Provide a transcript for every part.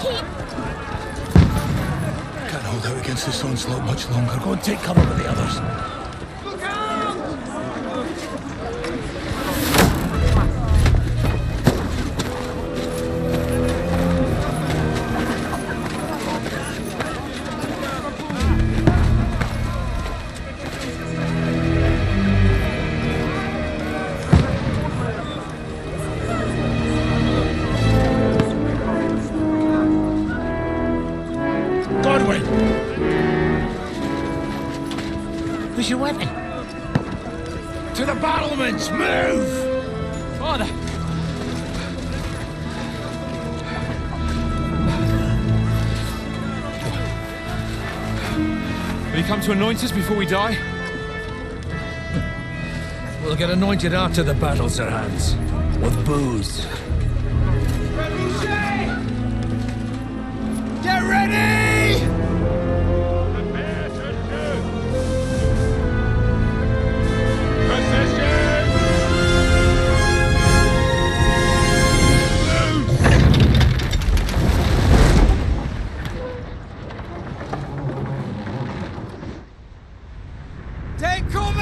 keep... Can't hold out against this onslaught much longer. Go and take cover with the others. Where's your weapon? To the battlements! Move! Father! Will you come to anoint us before we die? We'll get anointed after the battle, Sir Hans. With booze. Get ready! Take cover!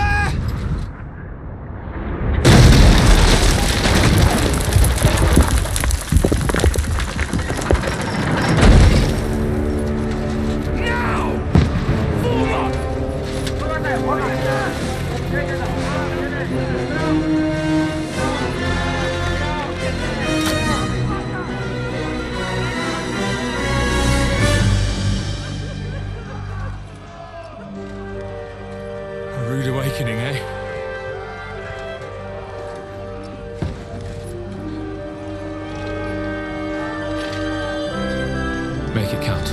A rude awakening, eh? Make it count.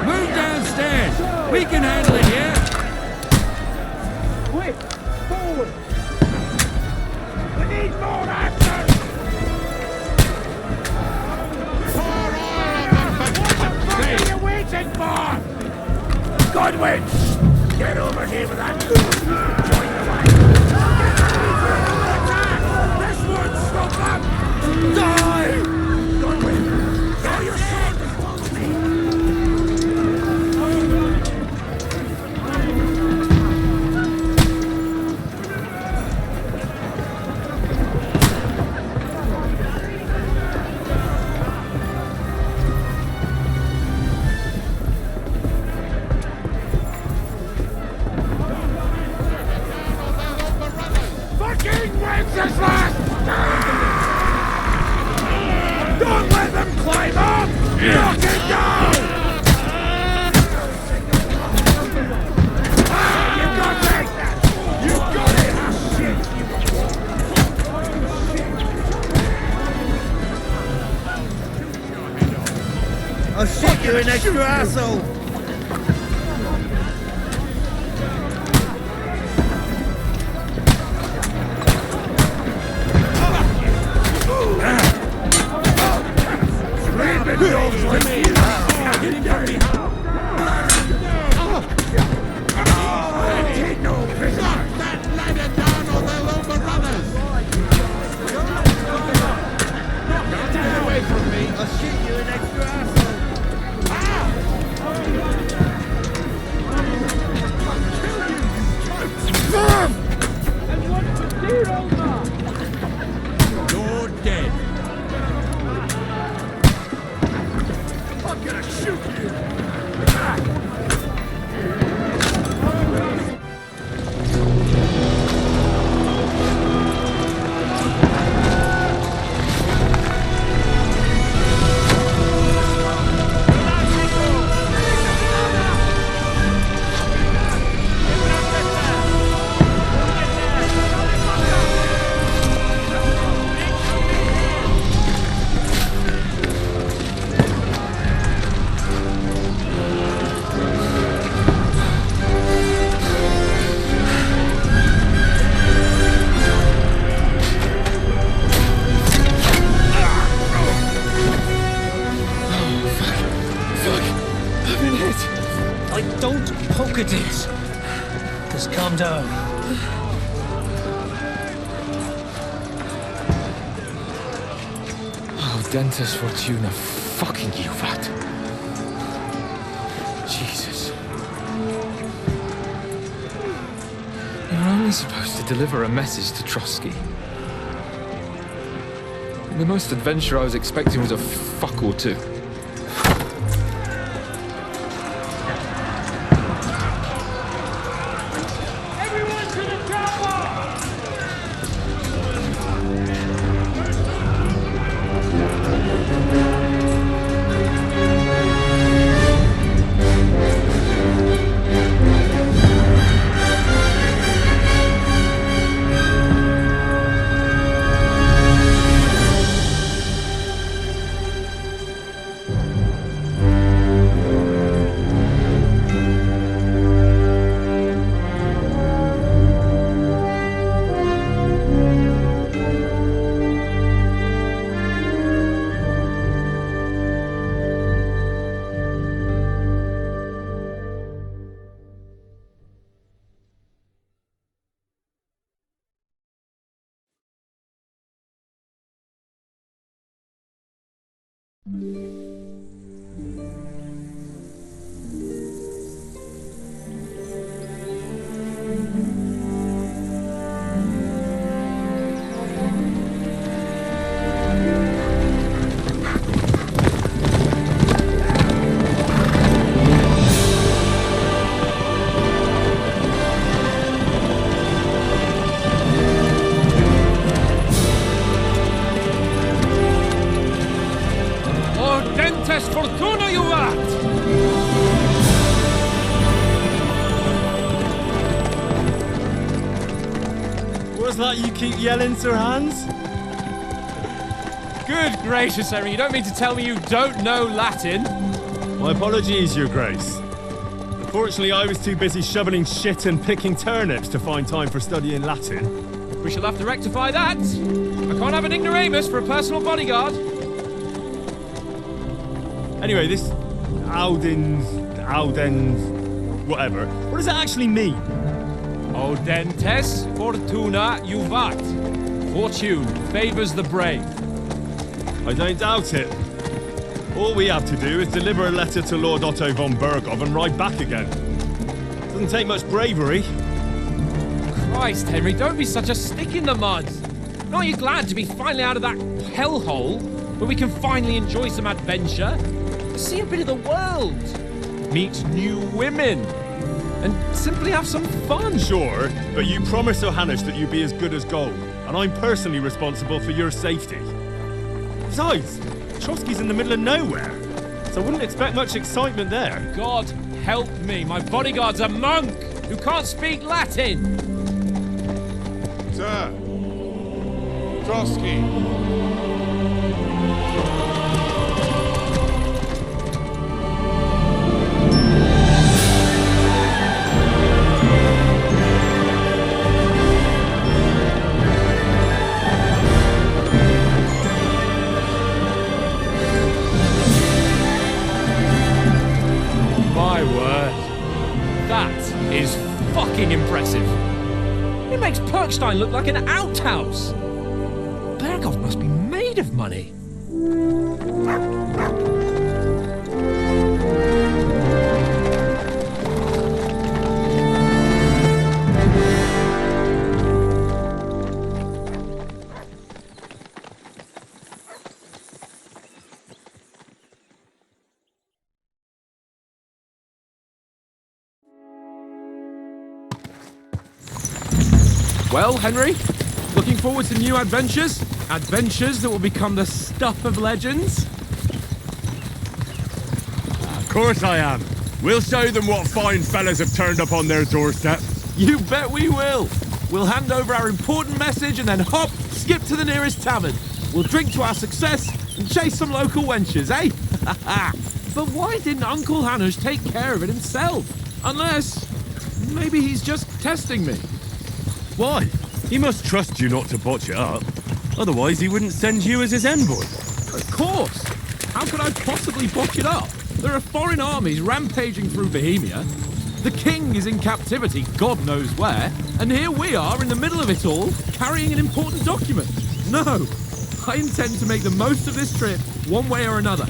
Move downstairs! We can handle it here! Quick! Forward! We need more action! Pour all of them! What the fuck are you waiting for? Godwin! Get over here with that! Join the line! Attack! This won't stop them! Die! Godwin! Draw your sword and follow me! Don't let them climb up! Knock it down! You got it! You got it! I'll shoot you an extra asshole! Just calm down. Oh, Dentes Fortuna, fucking you, vat. Jesus. You're only supposed to deliver a message to Trotsky. The most adventure I was expecting was a fuck or two. Everyone to the chopper! Dentes Fortuna, you vat! What's that you keep yelling, Sir Hans? Good gracious, Henry, you don't mean to tell me you don't know Latin? My apologies, Your Grace. Unfortunately, I was too busy shoveling shit and picking turnips to find time for studying Latin. We shall have to rectify that. I can't have an ignoramus for a personal bodyguard. Anyway, this Audens, whatever. What does it actually mean? O Dentes Fortuna Juvat. Fortune favors the brave. I don't doubt it. All we have to do is deliver a letter to Lord Otto von Bergov and ride back again. Doesn't take much bravery. Christ, Henry, don't be such a stick in the mud. Aren't you glad to be finally out of that hellhole where we can finally enjoy some adventure? See a bit of the world, meet new women, and simply have some fun. Sure, but you promised Johannes that you'd be as good as gold, and I'm personally responsible for your safety. Besides, Trotsky's in the middle of nowhere, so I wouldn't expect much excitement there. God help me, my bodyguard's a monk who can't speak Latin. Sir, Trotsky. My word, that is fucking impressive. It makes Perkstein look like an outhouse. Bergov must be made of money. Well, Henry, looking forward to new adventures? Adventures that will become the stuff of legends? Of course I am. We'll show them what fine fellas have turned up on their doorstep. You bet we will. We'll hand over our important message and then hop, skip to the nearest tavern. We'll drink to our success and chase some local wenches, eh? But why didn't Uncle Hannes take care of it himself? Unless, maybe he's just testing me. Why? He must trust you not to botch it up. Otherwise, he wouldn't send you as his envoy. Of course. How could I possibly botch it up? There are foreign armies rampaging through Bohemia. The king is in captivity, God knows where, and here we are in the middle of it all, carrying an important document. No, I intend to make the most of this trip, one way or another.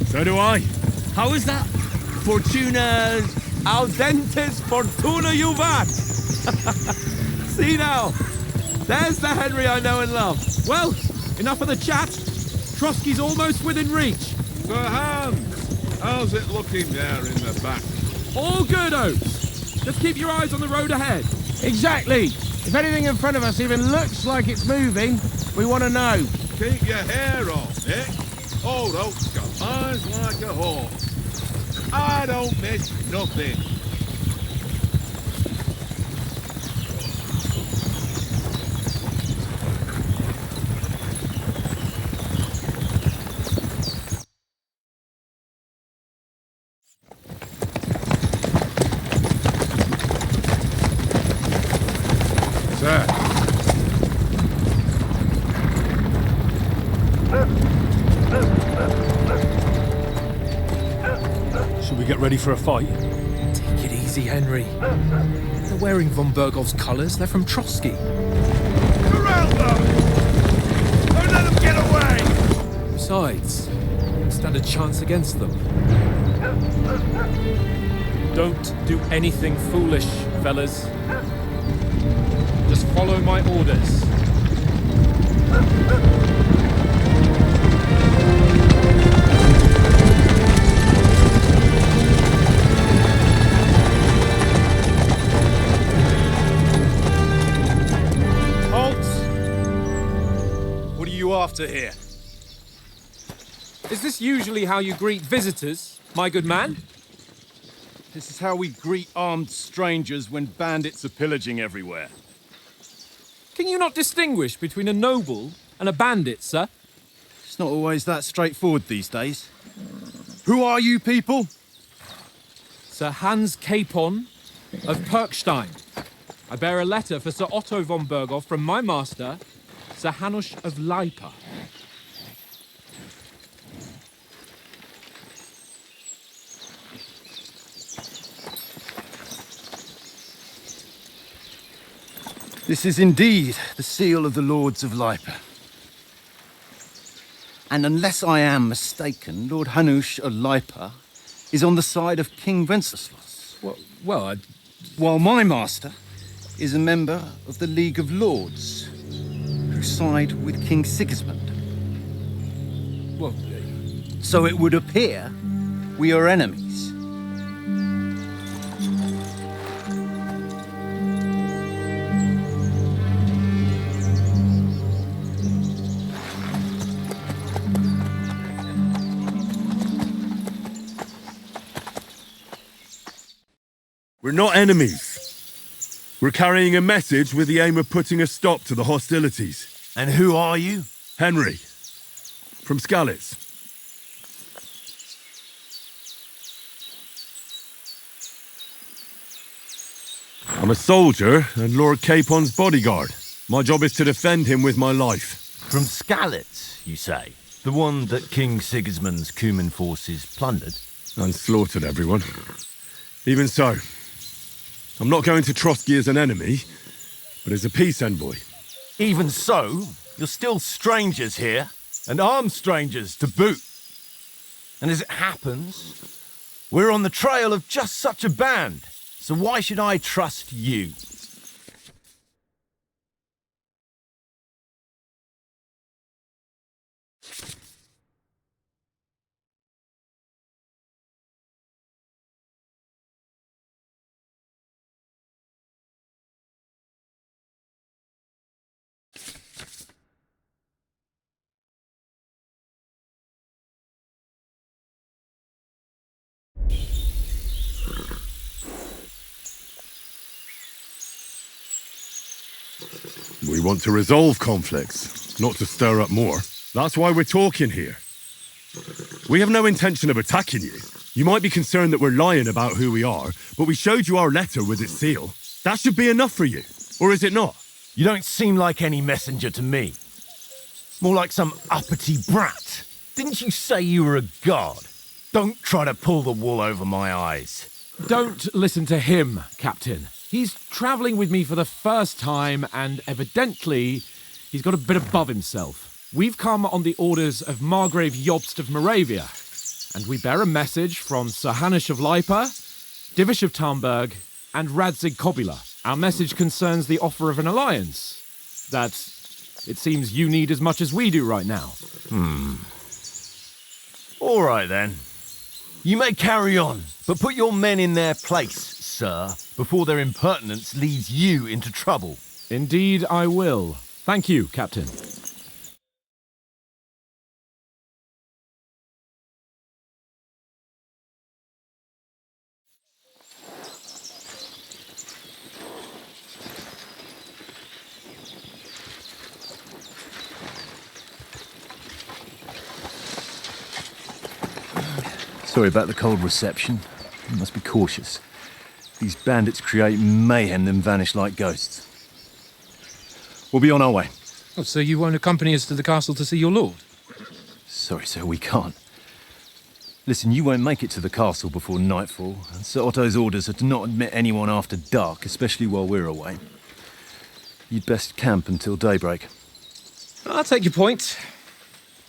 So do I. How is that? Fortuna audentes fortuna juvat. See now, there's the Henry I know and love. Well, enough of the chat. Trotsky's almost within reach. Sir Hans, how's it looking there in the back? All good, Oates. Just keep your eyes on the road ahead. Exactly. If anything in front of us even looks like it's moving, we want to know. Keep your hair on, Nick. Old Oak's got eyes like a hawk. I don't miss nothing. Sir. Should we get ready for a fight? Take it easy, Henry. They're wearing von Bergov's colours. They're from Trotsky. Corral them! Don't let them get away! Besides, stand a chance against them. Don't do anything foolish, fellas. Just follow my orders. Halt! What are you after here? Is this usually how you greet visitors, my good man? This is how we greet armed strangers when bandits are pillaging everywhere. Can you not distinguish between a noble and a bandit, sir? It's not always that straightforward these days. Who are you people? Sir Hans Capon of Perkstein. I bear a letter for Sir Otto von Berghoff from my master, Sir Hanush of Lipa. This is indeed the seal of the Lords of Lipa. And unless I am mistaken, Lord Hanush of Lipa is on the side of King Wenceslas. Well, While my master is a member of the League of Lords, who side with King Sigismund. So it would appear we are enemies. We're not enemies. We're carrying a message with the aim of putting a stop to the hostilities. And who are you? Henry, from Skalitz. I'm a soldier and Lord Capon's bodyguard. My job is to defend him with my life. From Skalitz, you say? The one that King Sigismund's Cuman forces plundered? And slaughtered everyone. Even so, I'm not going to Trotsky as an enemy, but as a peace envoy. Even so, you're still strangers here, and armed strangers to boot. And as it happens, we're on the trail of just such a band, so why should I trust you? We want to resolve conflicts, not to stir up more. That's why we're talking here. We have no intention of attacking you. You might be concerned that we're lying about who we are, but we showed you our letter with its seal. That should be enough for you, or is it not? You don't seem like any messenger to me. More like some uppity brat. Didn't you say you were a god? Don't try to pull the wool over my eyes. Don't listen to him, Captain. He's travelling with me for the first time, and evidently he's got a bit above himself. We've come on the orders of Margrave Jobst of Moravia, and we bear a message from Sir Hanush of Lipa, Divish of Tarnberg, and Radzig Kobula. Our message concerns the offer of an alliance that it seems you need as much as we do right now. All right, then. You may carry on, but put your men in their place, sir, before their impertinence leads you into trouble. Indeed, I will. Thank you, Captain. Sorry about the cold reception. You must be cautious. These bandits create mayhem, then vanish like ghosts. We'll be on our way. Oh, so you won't accompany us to the castle to see your lord? Sorry, sir, we can't. Listen, you won't make it to the castle before nightfall, and Sir Otto's orders are to not admit anyone after dark, especially while we're away. You'd best camp until daybreak. I'll take your point.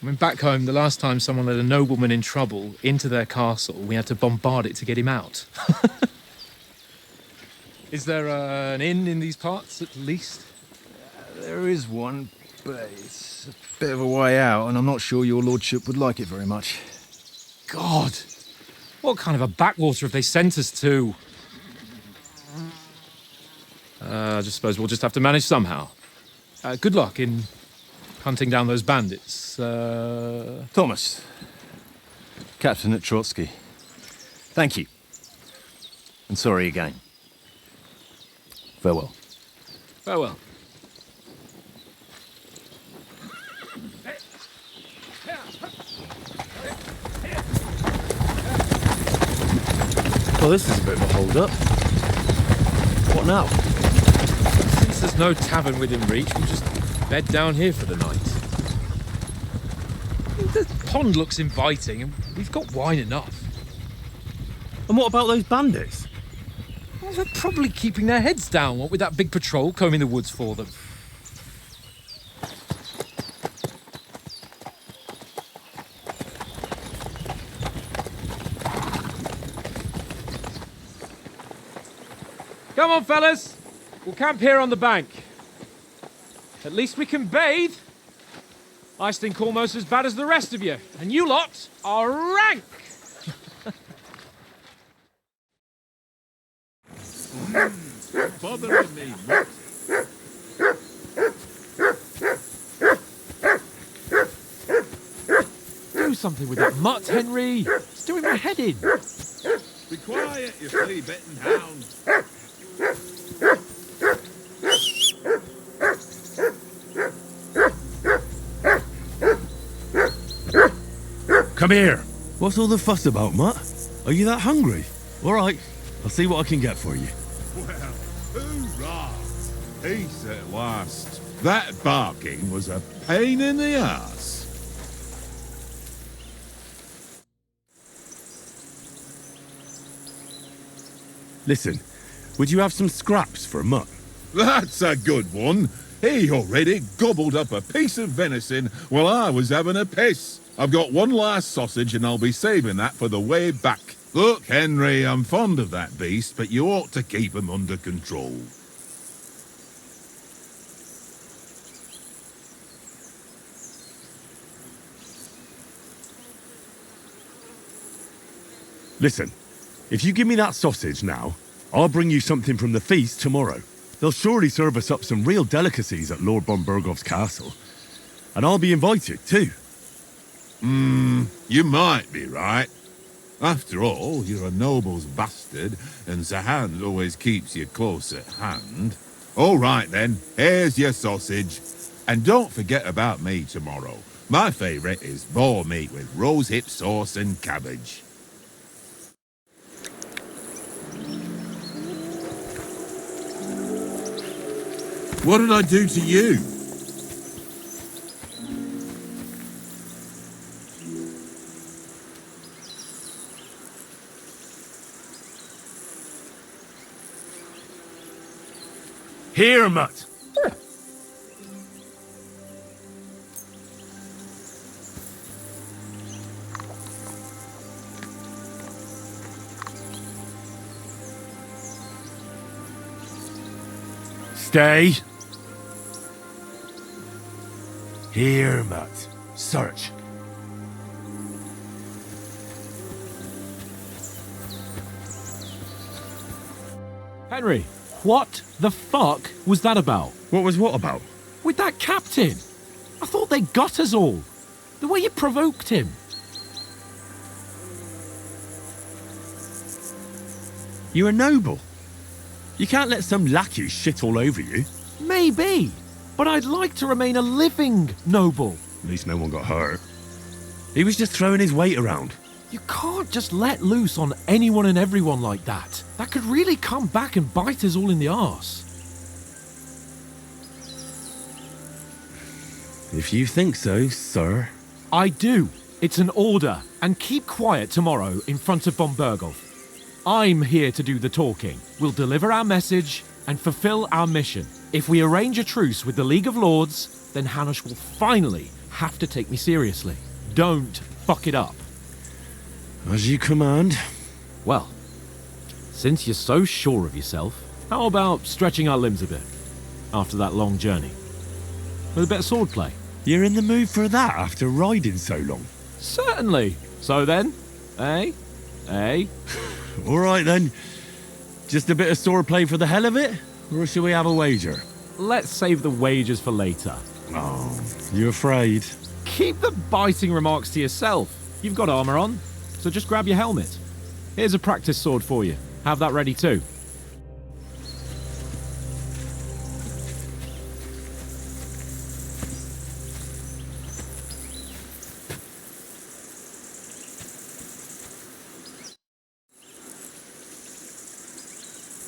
I mean, back home, the last time someone let a nobleman in trouble into their castle, we had to bombard it to get him out. Is there an inn in these parts, at least? There is one, but it's a bit of a way out, and I'm not sure your lordship would like it very much. God! What kind of a backwater have they sent us to? I just suppose we'll just have to manage somehow. Good luck in hunting down those bandits. Thomas, Captain at Trotsky, thank you. And sorry again. Farewell. Farewell. Well, this is a bit of a hold-up. What now? Since there's no tavern within reach, we'll just bed down here for the night. The pond looks inviting, and we've got wine enough. And what about those bandits? Well, they're probably keeping their heads down, what with that big patrol combing the woods for them. Come on, fellas. We'll camp here on the bank. At least we can bathe. I stink almost as bad as the rest of you, and you lot are rank. Bothering me, mutt. Do something with that mutt, Henry. It's doing my head in. Be quiet, you flea-bitten hound. Come here. What's all the fuss about, Mutt? Are you that hungry? All right, I'll see what I can get for you. Well, hoorah! Peace at last. That barking was a pain in the arse. Listen, would you have some scraps for Mutt? That's a good one. He already gobbled up a piece of venison while I was having a piss. I've got one last sausage and I'll be saving that for the way back. Look, Henry, I'm fond of that beast, but you ought to keep him under control. Listen, if you give me that sausage now, I'll bring you something from the feast tomorrow. They'll surely serve us up some real delicacies at Lord von Bergov's castle. And I'll be invited, too. You might be right. After all, you're a noble's bastard, and Zahan always keeps you close at hand. All right, then, here's your sausage. And don't forget about me tomorrow. My favourite is boar meat with rosehip sauce and cabbage. What did I do to you? Here, mutt. Stay. Here, mutt. Search. Henry, what the fuck was that about? What was what about? With that captain? I thought they got us all. The way you provoked him. You're a noble. You can't let some lackey shit all over you. Maybe, but I'd like to remain a living noble. At least no one got hurt. He was just throwing his weight around. You can't just let loose on anyone and everyone like that. That could really come back and bite us all in the arse. If you think so, sir. I do. It's an order. And keep quiet tomorrow in front of von Berghoff. I'm here to do the talking. We'll deliver our message and fulfill our mission. If we arrange a truce with the League of Lords, then Hanush will finally have to take me seriously. Don't fuck it up. As you command. Well, since you're so sure of yourself, how about stretching our limbs a bit after that long journey? With a bit of swordplay. You're in the mood for that after riding so long? Certainly. So then, eh? Eh? All right then. Just a bit of swordplay for the hell of it? Or shall we have a wager? Let's save the wagers for later. Oh, you afraid? Keep the biting remarks to yourself. You've got armor on, so just grab your helmet. Here's a practice sword for you. Have that ready too.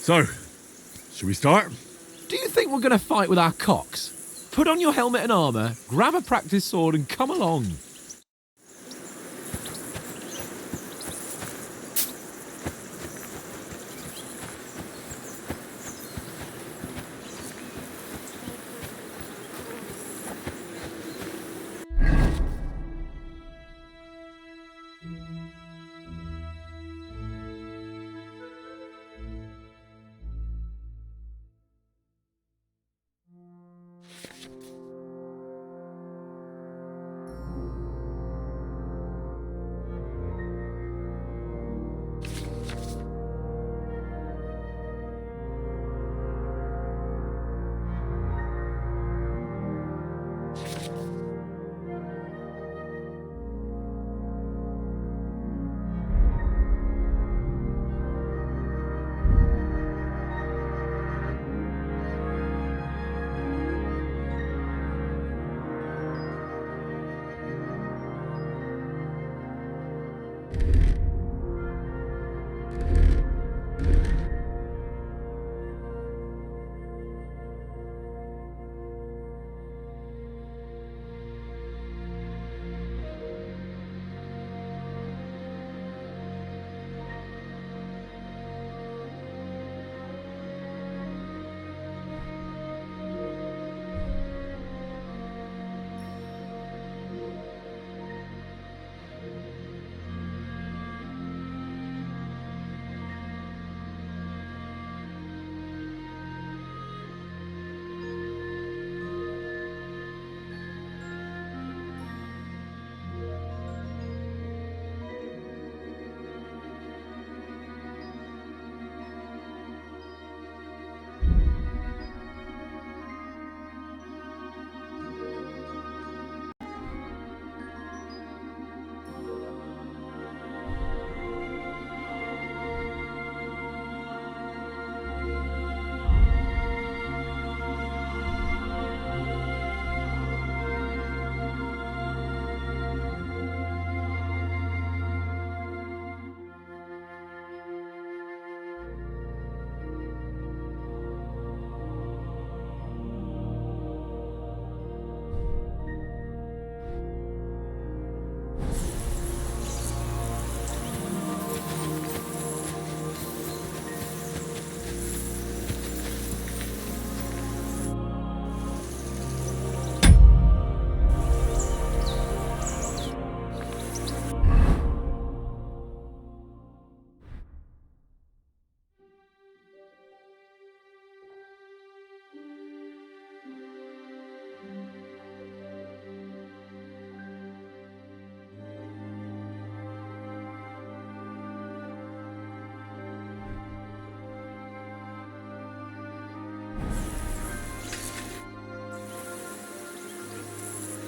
So, should we start? Do you think we're going to fight with our cocks? Put on your helmet and armor, grab a practice sword and come along.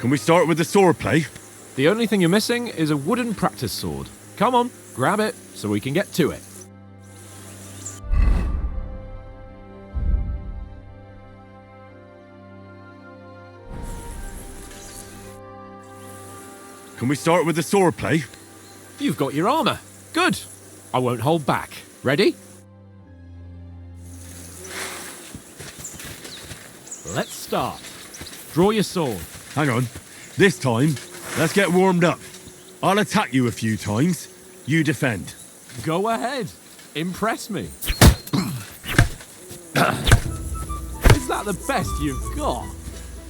Can we start with the sword play? The only thing you're missing is a wooden practice sword. Come on, grab it so we can get to it. Can we start with the sword play? You've got your armor. Good. I won't hold back. Ready? Let's start. Draw your sword. Hang on. This time, let's get warmed up. I'll attack you a few times. You defend. Go ahead. Impress me. Is that the best you've got?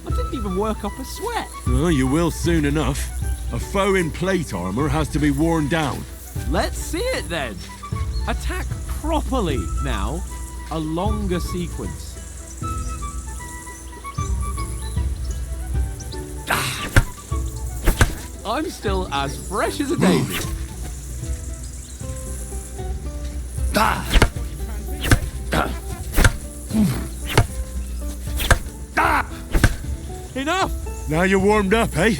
I didn't even work up a sweat. Well, you will soon enough. A foe in plate armor has to be worn down. Let's see it then. Attack properly now. A longer sequence. I'm still as fresh as a daisy. Enough! Now you're warmed up, eh?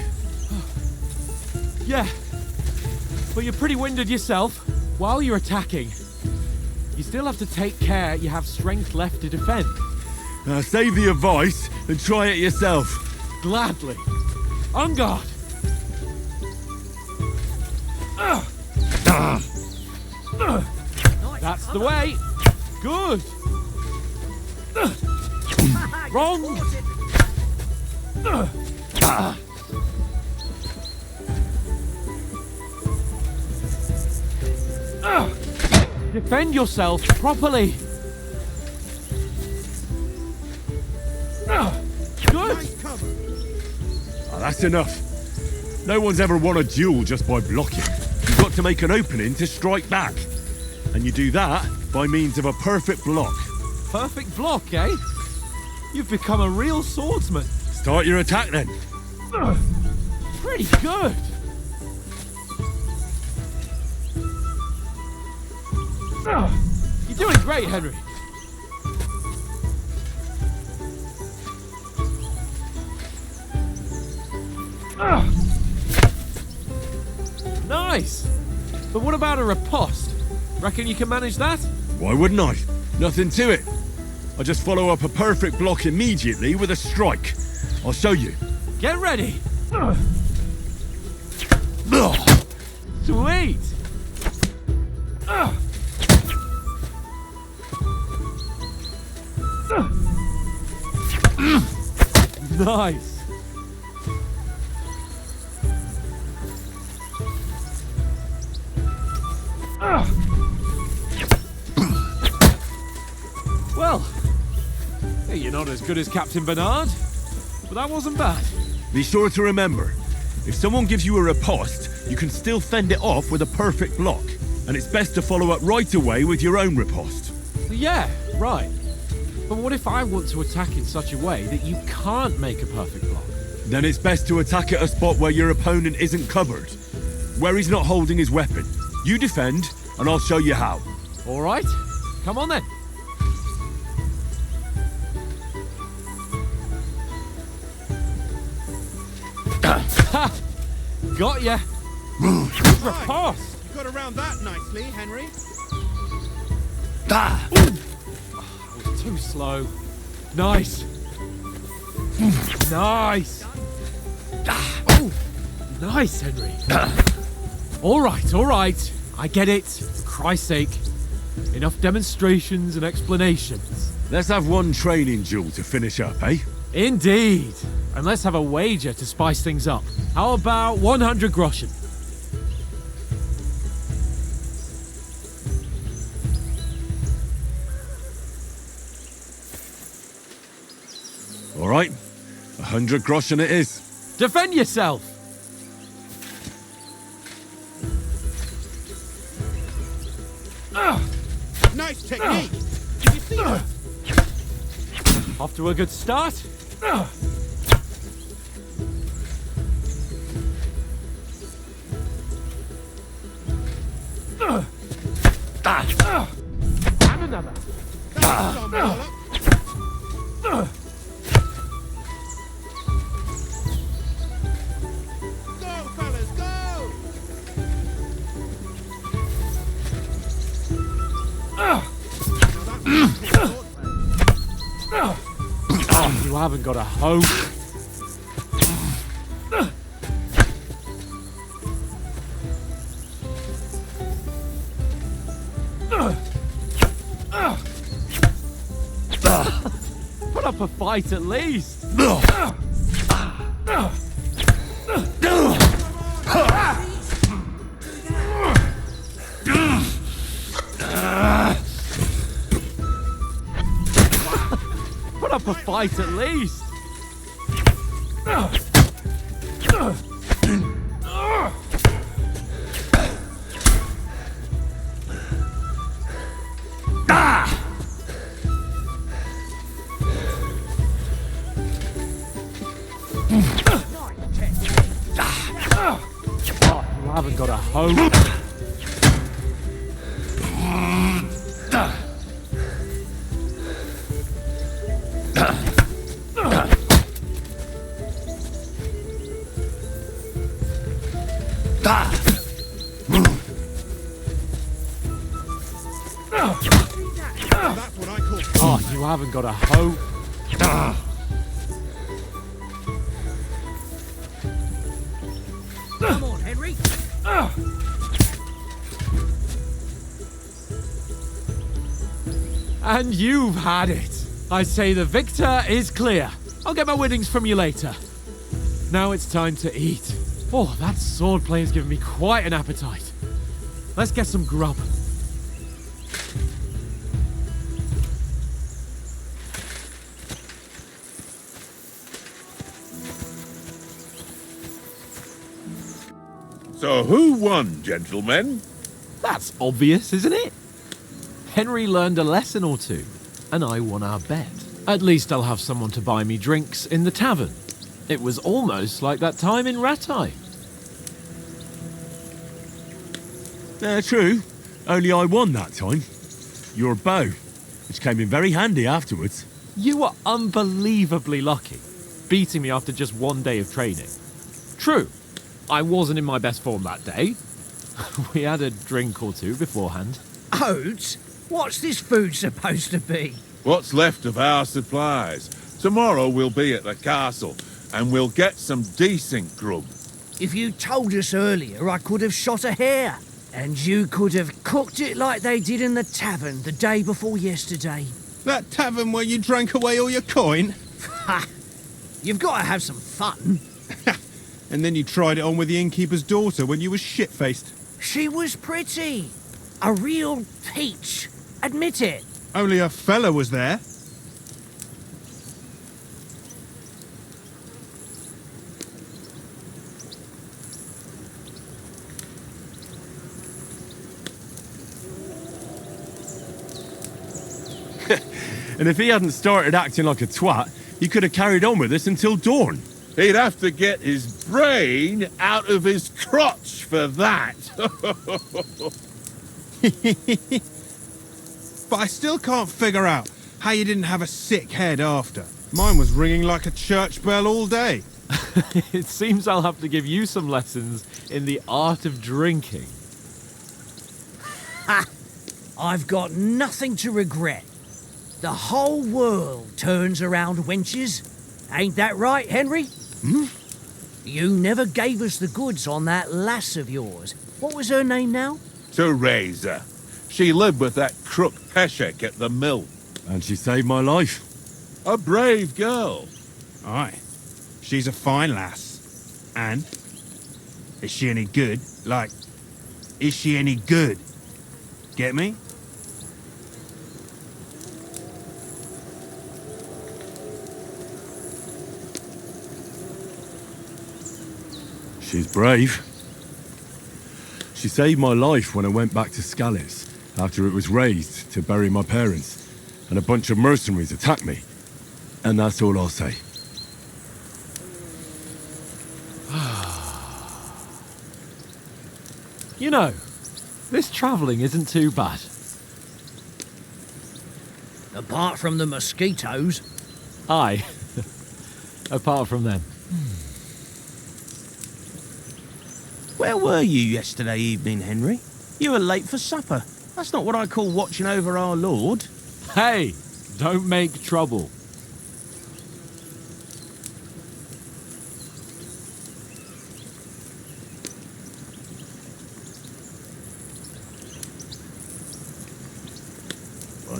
Yeah, but you're pretty winded yourself. While you're attacking, you still have to take care you have strength left to defend. Save the advice and try it yourself. Gladly. On guard. That's the way. Good. Wrong. Defend yourself properly. Good. Oh, that's enough. No one's ever won a duel just by blocking. You've got to make an opening to strike back. And you do that by means of a perfect block. Perfect block, eh? You've become a real swordsman. Start your attack then. Pretty good. You're doing great, Henry. Nice. But what about a riposte? Reckon you can manage that? Why wouldn't I? Nothing to it. I just follow up a perfect block immediately with a strike. I'll show you. Get ready. Sweet. Nice. Well, you're not as good as Captain Bernard, but that wasn't bad. Be sure to remember, if someone gives you a riposte, you can still fend it off with a perfect block. And it's best to follow up right away with your own riposte. Yeah, right. But what if I want to attack in such a way that you can't make a perfect block? Then it's best to attack at a spot where your opponent isn't covered. Where he's not holding his weapon. You defend, and I'll show you how. All right. Come on then. Ha! Got ya. Riposte. You got around that nicely, Henry. Too slow. Nice. Nice. Oh, nice, Henry. All right. I get it. For Christ's sake. Enough demonstrations and explanations. Let's have one training duel to finish up, eh? Indeed. And let's have a wager to spice things up. How about 100 groschen? All right. 100 groschen it is. Defend yourself! Nice technique. Did you see that? Off to a good start. And another. That's some wallop. You haven't got a hope. Put up a fight at least. Put up a fight at least. You haven't got a hope. That's what I call. Oh, you haven't got a hope. Come on, Henry. And you've had it. I say the victor is clear. I'll get my winnings from you later. Now it's time to eat. Oh, that swordplay has given me quite an appetite. Let's get some grub. So who won, gentlemen? That's obvious, isn't it? Henry learned a lesson or two, and I won our bet. At least I'll have someone to buy me drinks in the tavern. It was almost like that time in Rattay. True. Only I won that time. Your bow, which came in very handy afterwards. You were unbelievably lucky, beating me after just one day of training. True, I wasn't in my best form that day. We had a drink or two beforehand. Oats? What's this food supposed to be? What's left of our supplies. Tomorrow we'll be at the castle, and we'll get some decent grub. If you told us earlier, I could have shot a hare. And you could have cooked it like they did in the tavern the day before yesterday. That tavern where you drank away all your coin? Ha! You've got to have some fun. And then you tried it on with the innkeeper's daughter when you were shit-faced. She was pretty. A real peach. Admit it. Only a fella was there. And if he hadn't started acting like a twat, he could have carried on with us until dawn. He'd have to get his brain out of his crotch for that. But I still can't figure out how you didn't have a sick head after. Mine was ringing like a church bell all day. It seems I'll have to give you some lessons in the art of drinking. Ha! I've got nothing to regret. The whole world turns around wenches. Ain't that right, Henry? Hmm? You never gave us the goods on that lass of yours. What was her name now? Teresa. She lived with that crook Peshek at the mill. And she saved my life. A brave girl. Aye. She's a fine lass. And? Is she any good? Like, is she any good? Get me? She's brave. She saved my life when I went back to Scallis after it was raised to bury my parents, and a bunch of mercenaries attacked me. And that's all I'll say. You know, this travelling isn't too bad. Apart from the mosquitoes. Aye. Apart from them. Where were you yesterday evening, Henry? You were late for supper. That's not what I call watching over our lord. Hey, don't make trouble.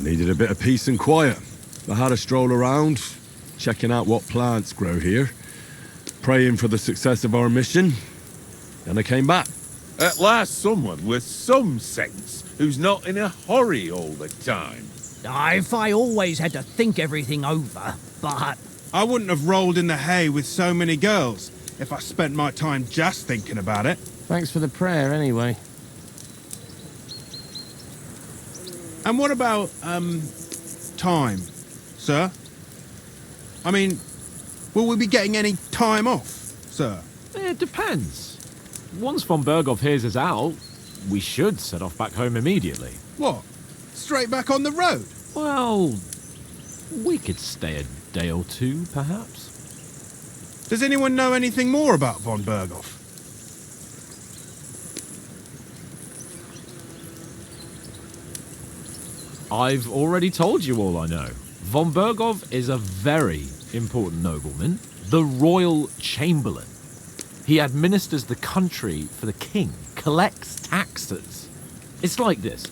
I needed a bit of peace and quiet. I had a stroll around, checking out what plants grow here, praying for the success of our mission, and I came back. At last someone with some sense, who's not in a hurry all the time. If I always had to think everything over, but... I wouldn't have rolled in the hay with so many girls if I spent my time just thinking about it. Thanks for the prayer, anyway. And what about, time, sir? I mean, will we be getting any time off, sir? It depends. Once von Berghoff hears us out, we should set off back home immediately. What? Straight back on the road? Well, we could stay a day or two, perhaps. Does anyone know anything more about von Berghoff? I've already told you all I know. Von Berghoff is a very important nobleman, the royal chamberlain. He administers the country for the king, collects taxes. It's like this.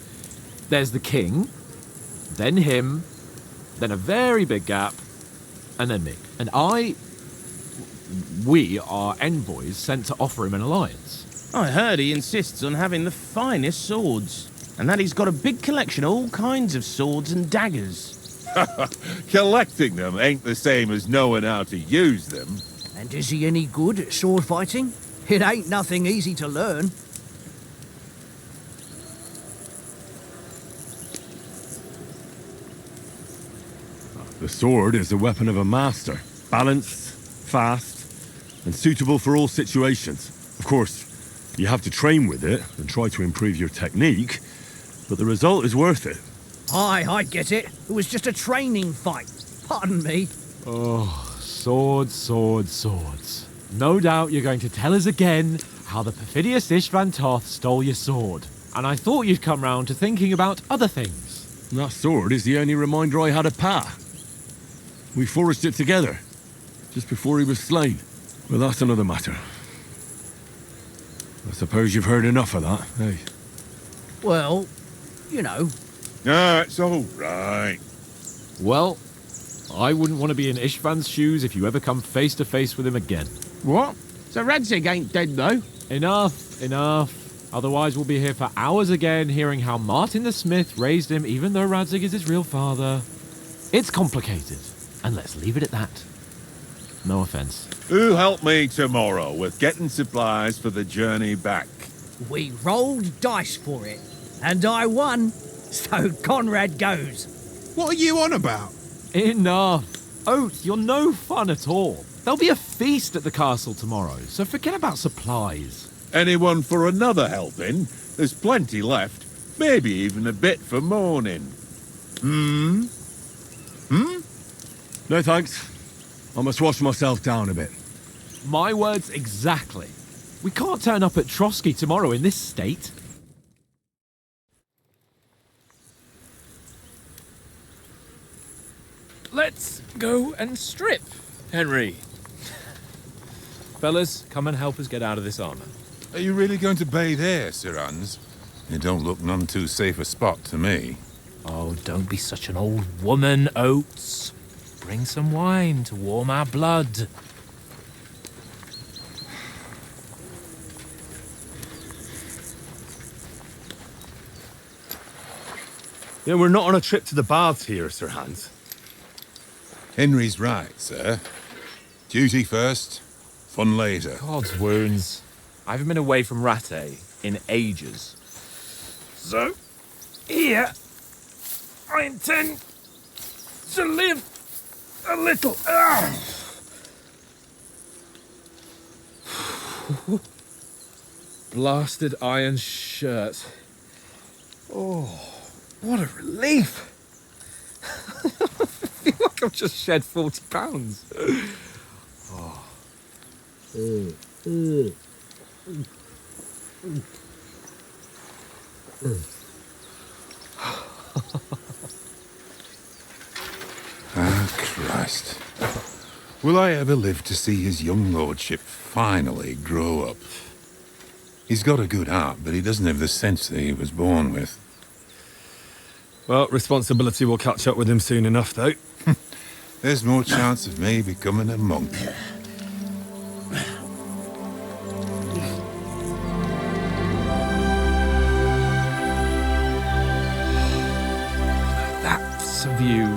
There's the king, then him, then a very big gap, and then me. And we are envoys sent to offer him an alliance. I heard he insists on having the finest swords, and that he's got a big collection of all kinds of swords and daggers. Collecting them ain't the same as knowing how to use them. And is he any good at sword fighting? It ain't nothing easy to learn. The sword is the weapon of a master. Balanced, fast, and suitable for all situations. Of course, you have to train with it and try to improve your technique, but the result is worth it. Aye, I get it. It was just a training fight. Pardon me. Oh, swords, swords, swords. No doubt you're going to tell us again how the perfidious Istvan Toth stole your sword. And I thought you'd come round to thinking about other things. And that sword is the only reminder I had of Pa. We forged it together, just before he was slain. Well, that's another matter. I suppose you've heard enough of that, eh? Well, you know. No, it's all right. Well, I wouldn't want to be in Istvan's shoes if you ever come face to face with him again. What? So Radzig ain't dead, though? Enough, enough. Otherwise we'll be here for hours again hearing how Martin the Smith raised him even though Radzig is his real father. It's complicated, and let's leave it at that. No offense. Who'll help me tomorrow with getting supplies for the journey back? We rolled dice for it, and I won. So Conrad goes. What are you on about? Enough. Oath, you're no fun at all. There'll be a feast at the castle tomorrow, so forget about supplies. Anyone for another helping? There's plenty left. Maybe even a bit for morning. No thanks. I must wash myself down a bit. My words exactly. We can't turn up at Trotsky tomorrow in this state. Let's go and strip, Henry. Fellas, come and help us get out of this armor. Are you really going to bathe here, Sir Hans? It don't look none too safe a spot to me. Oh, don't be such an old woman, Oates. Bring some wine to warm our blood. Yeah, we're not on a trip to the baths here, Sir Hans. Henry's right, sir. Duty first, fun later. God's wounds. I haven't been away from Rattay in ages. So, here, I intend to live a little. Blasted iron shirt. Oh, what a relief. I feel like I've just shed 40 pounds. Oh. Ah, Christ. Will I ever live to see his young lordship finally grow up? He's got a good heart, but he doesn't have the sense that he was born with. Well, responsibility will catch up with him soon enough, though. There's more chance of me becoming a monk. That's a view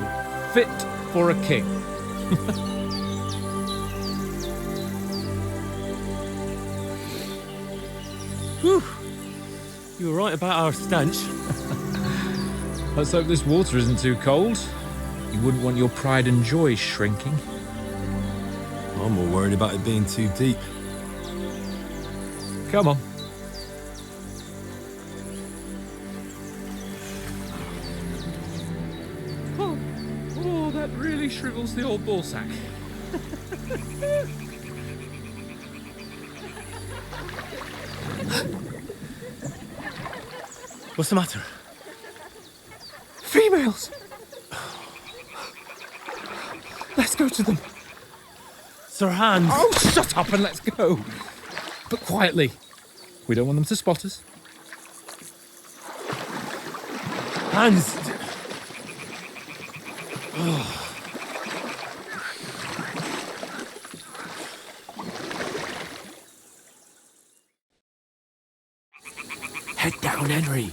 fit for a king. Whew. You were right about our stench. Let's hope this water isn't too cold. You wouldn't want your pride and joy shrinking. I'm more worried about it being too deep. Come on. Oh, that really shrivels the old ball sack. What's the matter? Females! Let's go to them. Sir Hans! Oh, shut up and let's go. But quietly. We don't want them to spot us. Hans! Head down, Henry.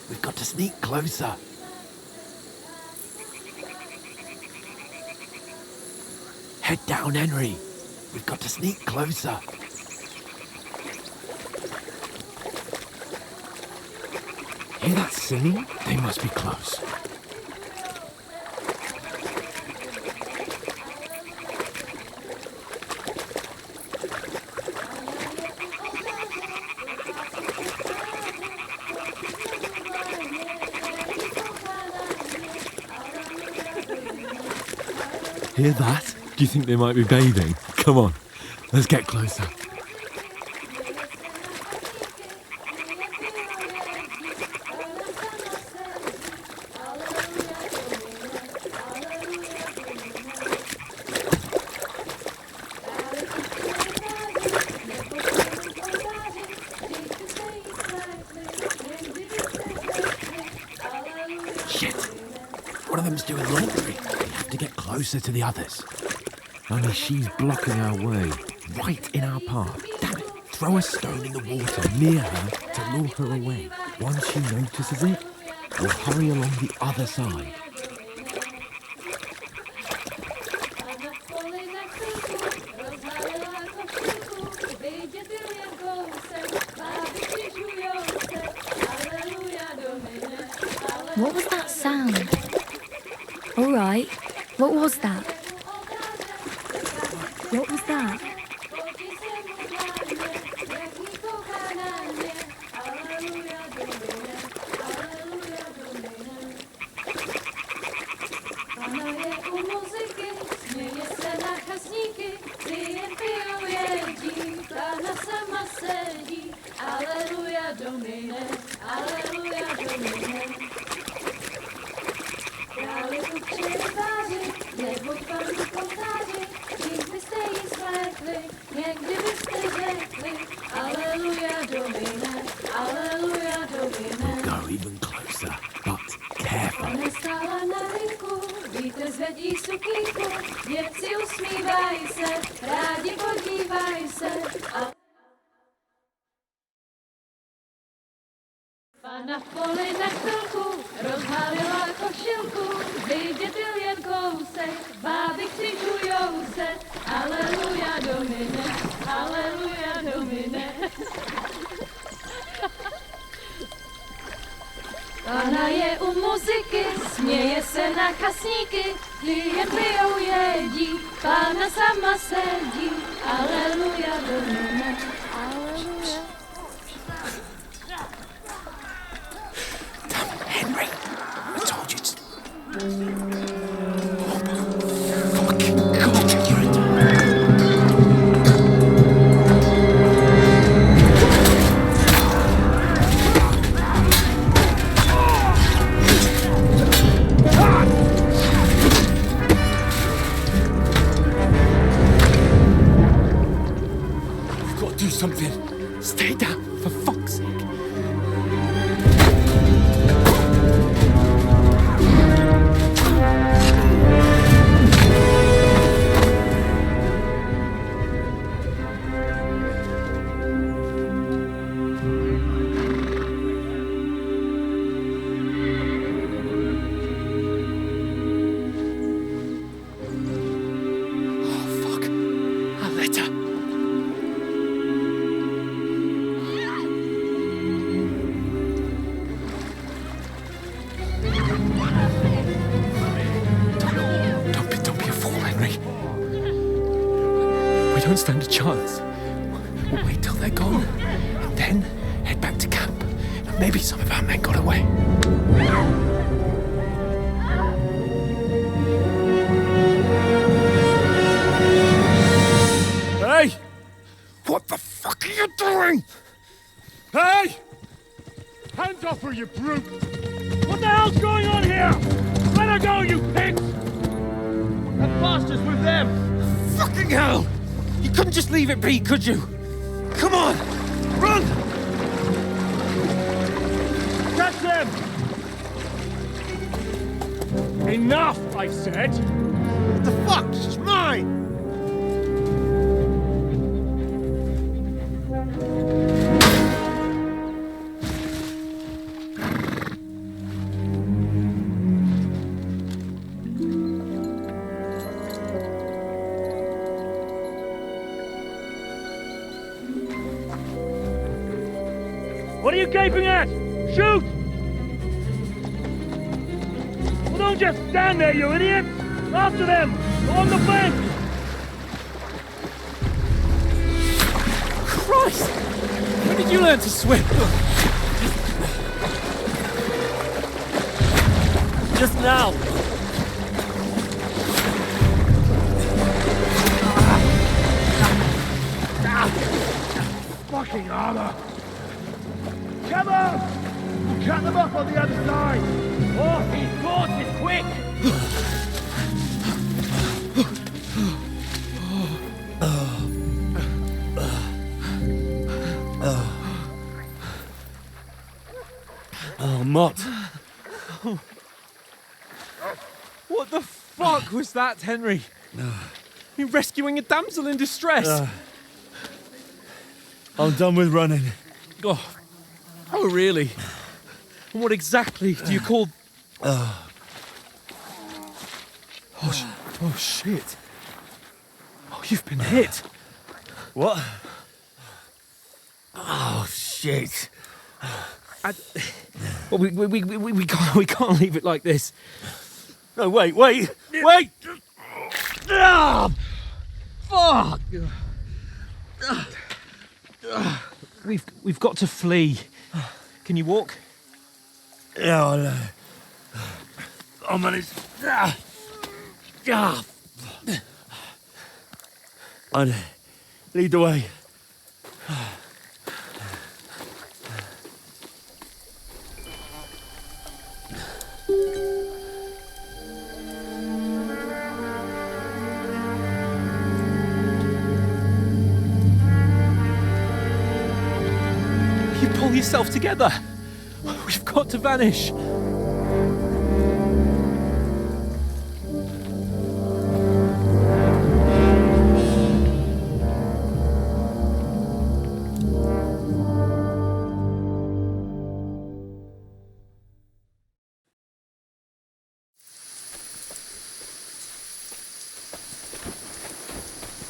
We've got to sneak closer. Head down, Henry. We've got to sneak closer. Hear that singing? They must be close. Hear that? Do you think they might be bathing? Come on, let's get closer. Shit! One of them's doing laundry. We have to get closer to the others. Only she's blocking our way, right in our path. Damn it! Throw a stone in the water near her to lure her away. Once she notices it, we'll hurry along the other side. What was that sound? All right, what was that? What was that? We'll go even closer, but careful. Zvedí sukínku, děvci usmívaj se, rádi podívaj se. Pana v poli na chvilku, rozhálila košilku, vydětil jen kousek, báby křižujou se, aleluja domine, aleluja domine. Pana je u muziky, směje se na chasníky, jen pijou jedí, Pána sama sedí, aleluja domine, aleluja. Damn it, Henry! I told you to... Fucking God, you're a... Do something. Stay down, for fuck's sake. don't stand a chance. We'll wait till they're gone, and then head back to camp. And maybe some of our men got away. Hey! What the fuck are you doing? Hey! Hands off her, you brute! What the hell's going on here? Let her go, you pigs! That bastard's with them! Fucking hell! You couldn't just leave it be, could you? Come on! Run! Catch them! Enough, I said! What the fuck? She's mine! What are you gaping at? Shoot! Well, don't just stand there, you idiots! After them! Along the bank! Christ! When did you learn to swim? Just now! Fucking armor! Come on! Cut them off on the other side! Oh, he's caught it, quick! Oh, Mott. What the fuck was that, Henry? You rescuing a damsel in distress? I'm done with running. Oh, really? And what exactly do you call... Oh, shit. Oh, you've been hit. What? Oh, shit. Well, we can't leave it like this. No, wait! Ah, fuck! We've got to flee. Can you walk? Yeah, I'll manage. I'd lead the way. You pull yourself together. We've got to vanish.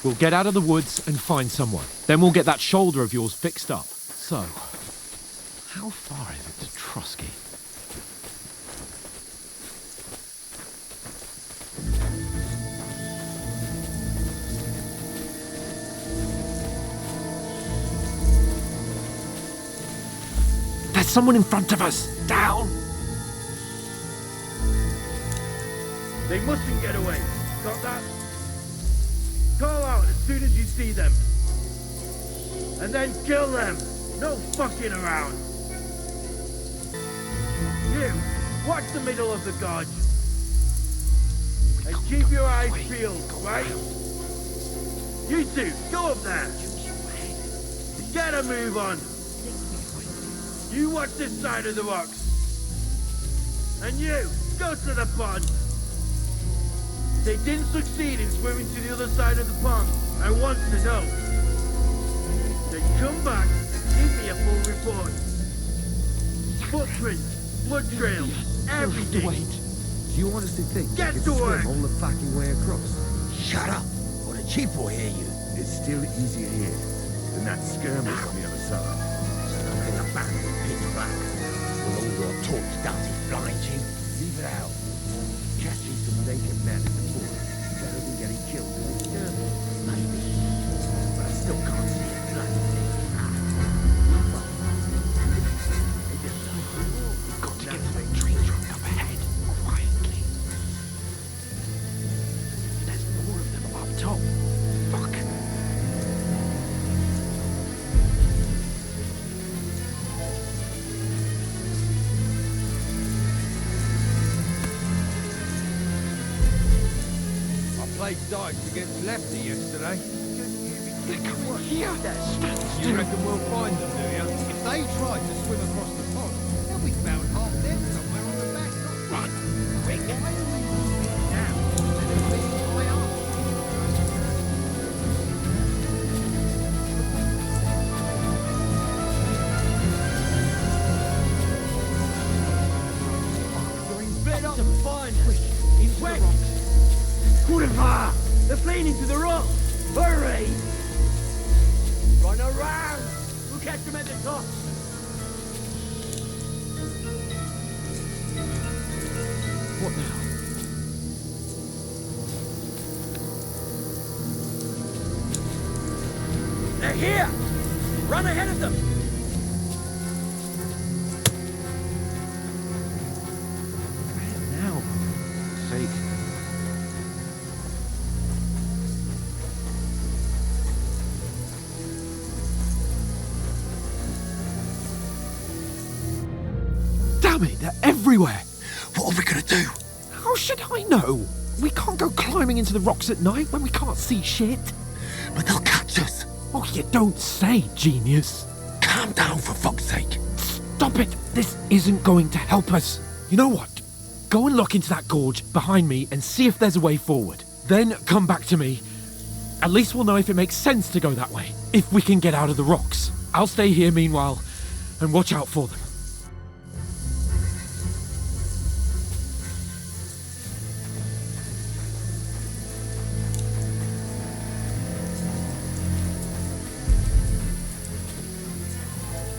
We'll get out of the woods and find someone. Then we'll get that shoulder of yours fixed up. So, how far is it to Trusky? There's someone in front of us! Down! They mustn't get away. Got that? Call out as soon as you see them. And then kill them. No fucking around. You, watch the middle of the gorge. And keep your eyes peeled, right? You two, go up there. Get a move on. You watch this side of the rocks. And you, go to the pond. They didn't succeed in swimming to the other side of the pond. I want to know. Then come back and give me a full report. Footprints, blood trails, everything. Wait. Do you honestly think Get you to can work. swim all the fucking way across? Shut up, or the chief will hear you. It's still easier here than that skirmish on the other side. Stuck in the back with pitch black. Will all your talk does is blind you. Leave it out. Catching some naked men in the forest is better than getting killed in a skirmish. Maybe. they died against Lefty yesterday. Here! You reckon we'll find them, do you? If they tried to swim across the pond, they'll be found half dead somewhere on the bank. Run! Quick! Why are we moving now instead of being high up? Better find us. He's wet. Courtevar! They're fleeing into the rock. Hurry! Run around! We'll catch them at the top. What now? They're here! Run ahead of them! Now? Sake. Damn it, they're everywhere! What are we gonna do? How should I know? We can't go climbing into the rocks at night when we can't see shit. But they'll catch us. Oh, you don't say, genius. Calm down, for fuck's sake. Stop it! This isn't going to help us. You know what? Go and look into that gorge behind me and see if there's a way forward. Then come back to me. At least we'll know if it makes sense to go that way. If we can get out of the rocks. I'll stay here meanwhile and watch out for them.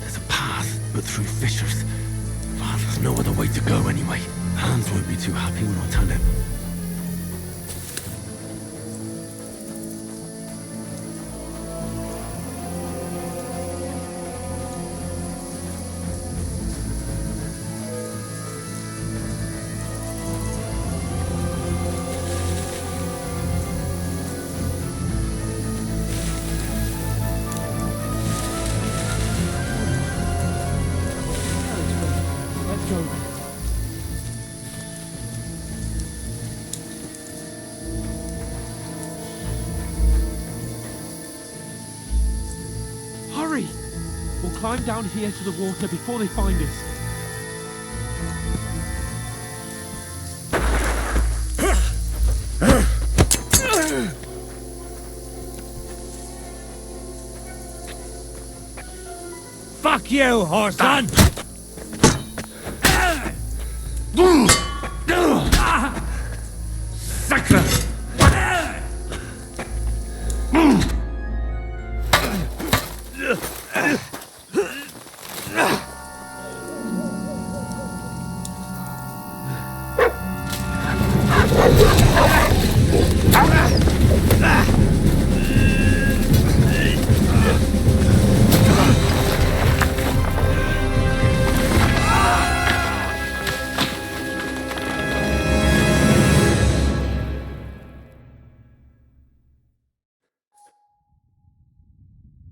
There's a path, but through fissures. Well, there's no other way to go anyway. Hans won't be too happy when I tell him. Let's go. Hurry! We'll climb down here to the water before they find us. Fuck you, horseman! Sacre!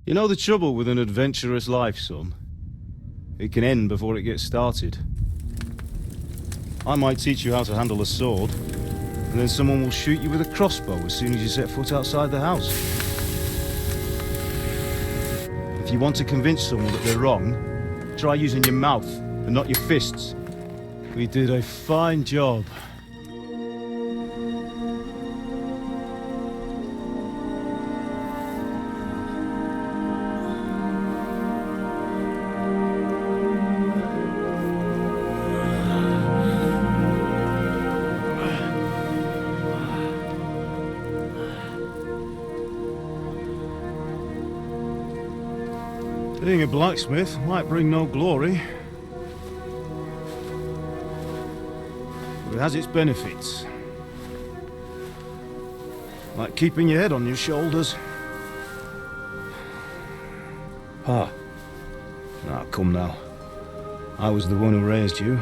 You know the trouble with an adventurous life, son? It can end before it gets started. I might teach you how to handle a sword, and then someone will shoot you with a crossbow as soon as you set foot outside the house. If you want to convince someone that they're wrong, try using your mouth and not your fists. We did a fine job. Being a blacksmith might bring no glory, but it has its benefits. Like keeping your head on your shoulders. Ah. Now, come now. I was the one who raised you,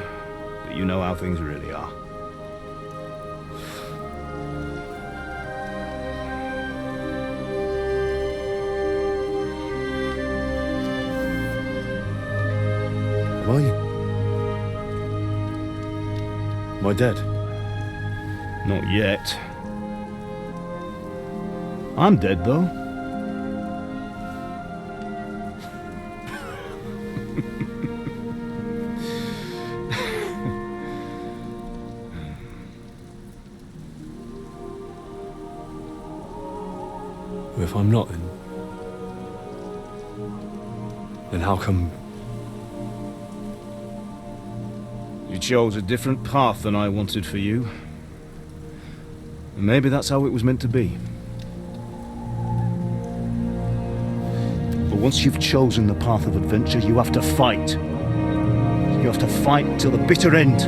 but you know how things really are. How are you? Am I dead? Not yet. I'm dead, though. If I'm not, then how come... You chose a different path than I wanted for you. And maybe that's how it was meant to be. But once you've chosen the path of adventure, you have to fight. You have to fight till the bitter end,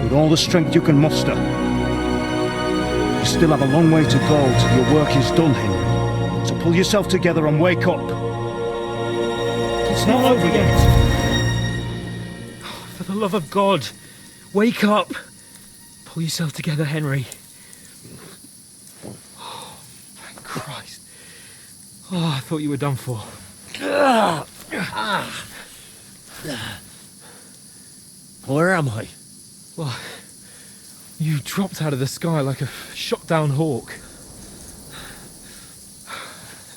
with all the strength you can muster. You still have a long way to go till your work is done, Henry. So pull yourself together and wake up. It's not over yet. For the love of God, wake up. Pull yourself together, Henry. Oh, thank Christ. Oh, I thought you were done for. Where am I? Well, you dropped out of the sky like a shot-down hawk.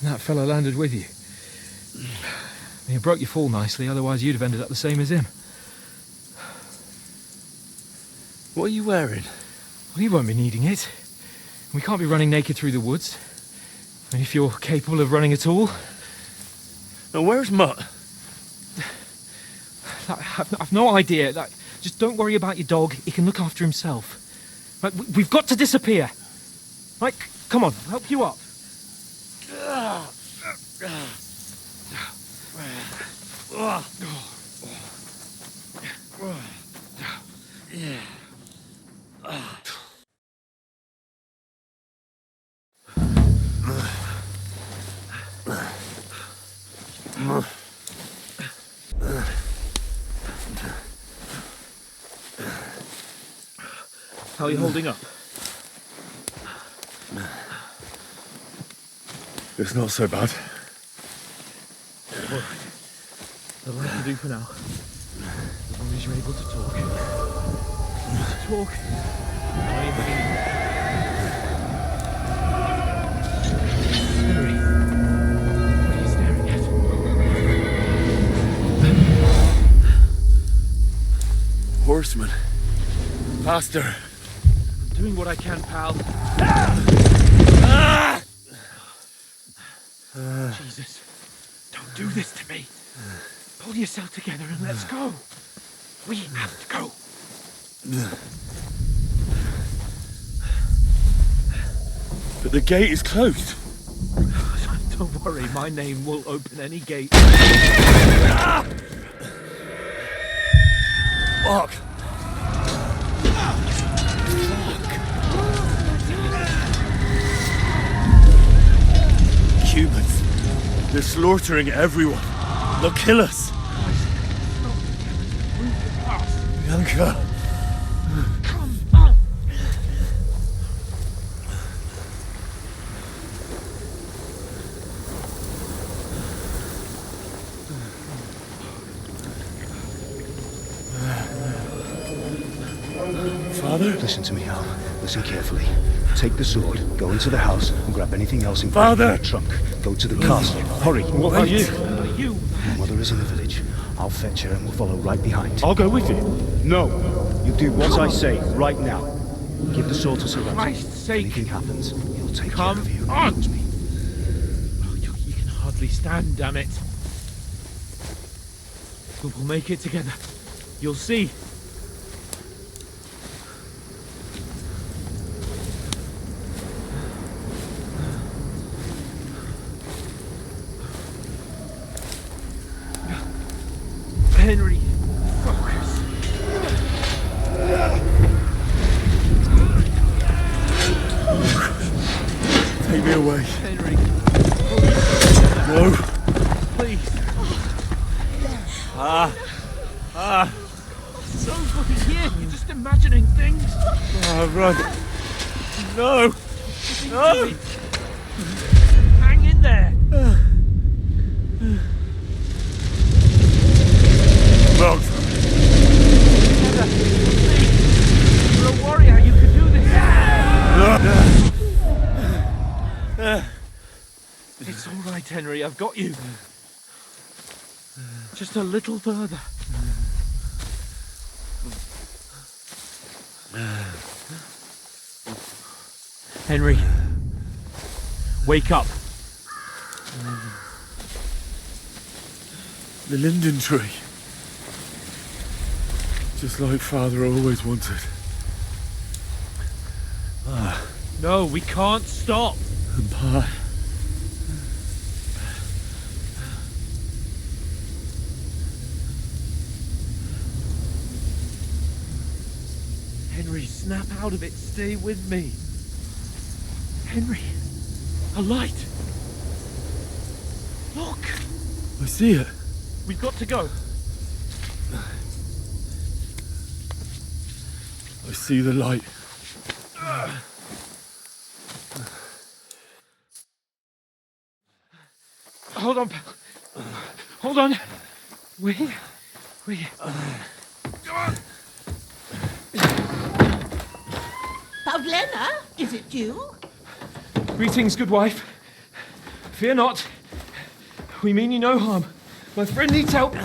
And that fella landed with you. He broke your fall nicely, otherwise you'd have ended up the same as him. What are you wearing? Well, you won't be needing it. We can't be running naked through the woods. I mean, if you're capable of running at all. Now, where's Mutt? I've no idea. Just don't worry about your dog. He can look after himself. Right, we've got to disappear. Right, come on, I'll help you up. How are you holding up? It's not so bad. All right. That'll have to do for now. As long as you're able to talk. Talk. Henry, what are you staring at? Horseman. Faster. I'm doing what I can, pal. Jesus, don't do this to me. Pull yourself together and let's go. We have to go. But the gate is closed. Don't worry, my name will open any gate. Fuck. Humans. They're slaughtering everyone. They'll kill us. Bianca. Come on. Father? Listen to me, Hal. Listen carefully. Take the sword, go into the house, and grab anything else in Father! the trunk. Go to the castle. Hurry. What are you? Your mother is in the village. I'll fetch her and we'll follow right behind. I'll go with you. No. You do what I say right now. Give the sword to Sir Ramsay. Christ's sake. If anything happens, he'll take Come care of you. on. Promise me. Oh, you can hardly stand, damn it. We'll make it together. You'll see. Henry, focus. Take me away. Henry. No. Please. So fucking here. You're just imagining things. Run. No. No. Hang in there. Wrong. You're a warrior. You can do this. It's all right, Henry. I've got you. Just a little further. Henry, wake up. The linden tree. Just like Father always wanted. No, we can't stop. And Pa. Henry, snap out of it. Stay with me. Henry, a light. Look. I see it. We've got to go. I see the light. Hold on, pal. Hold on. We. Pavlena, is it you? Greetings, good wife. Fear not. We mean you no harm. My friend needs help.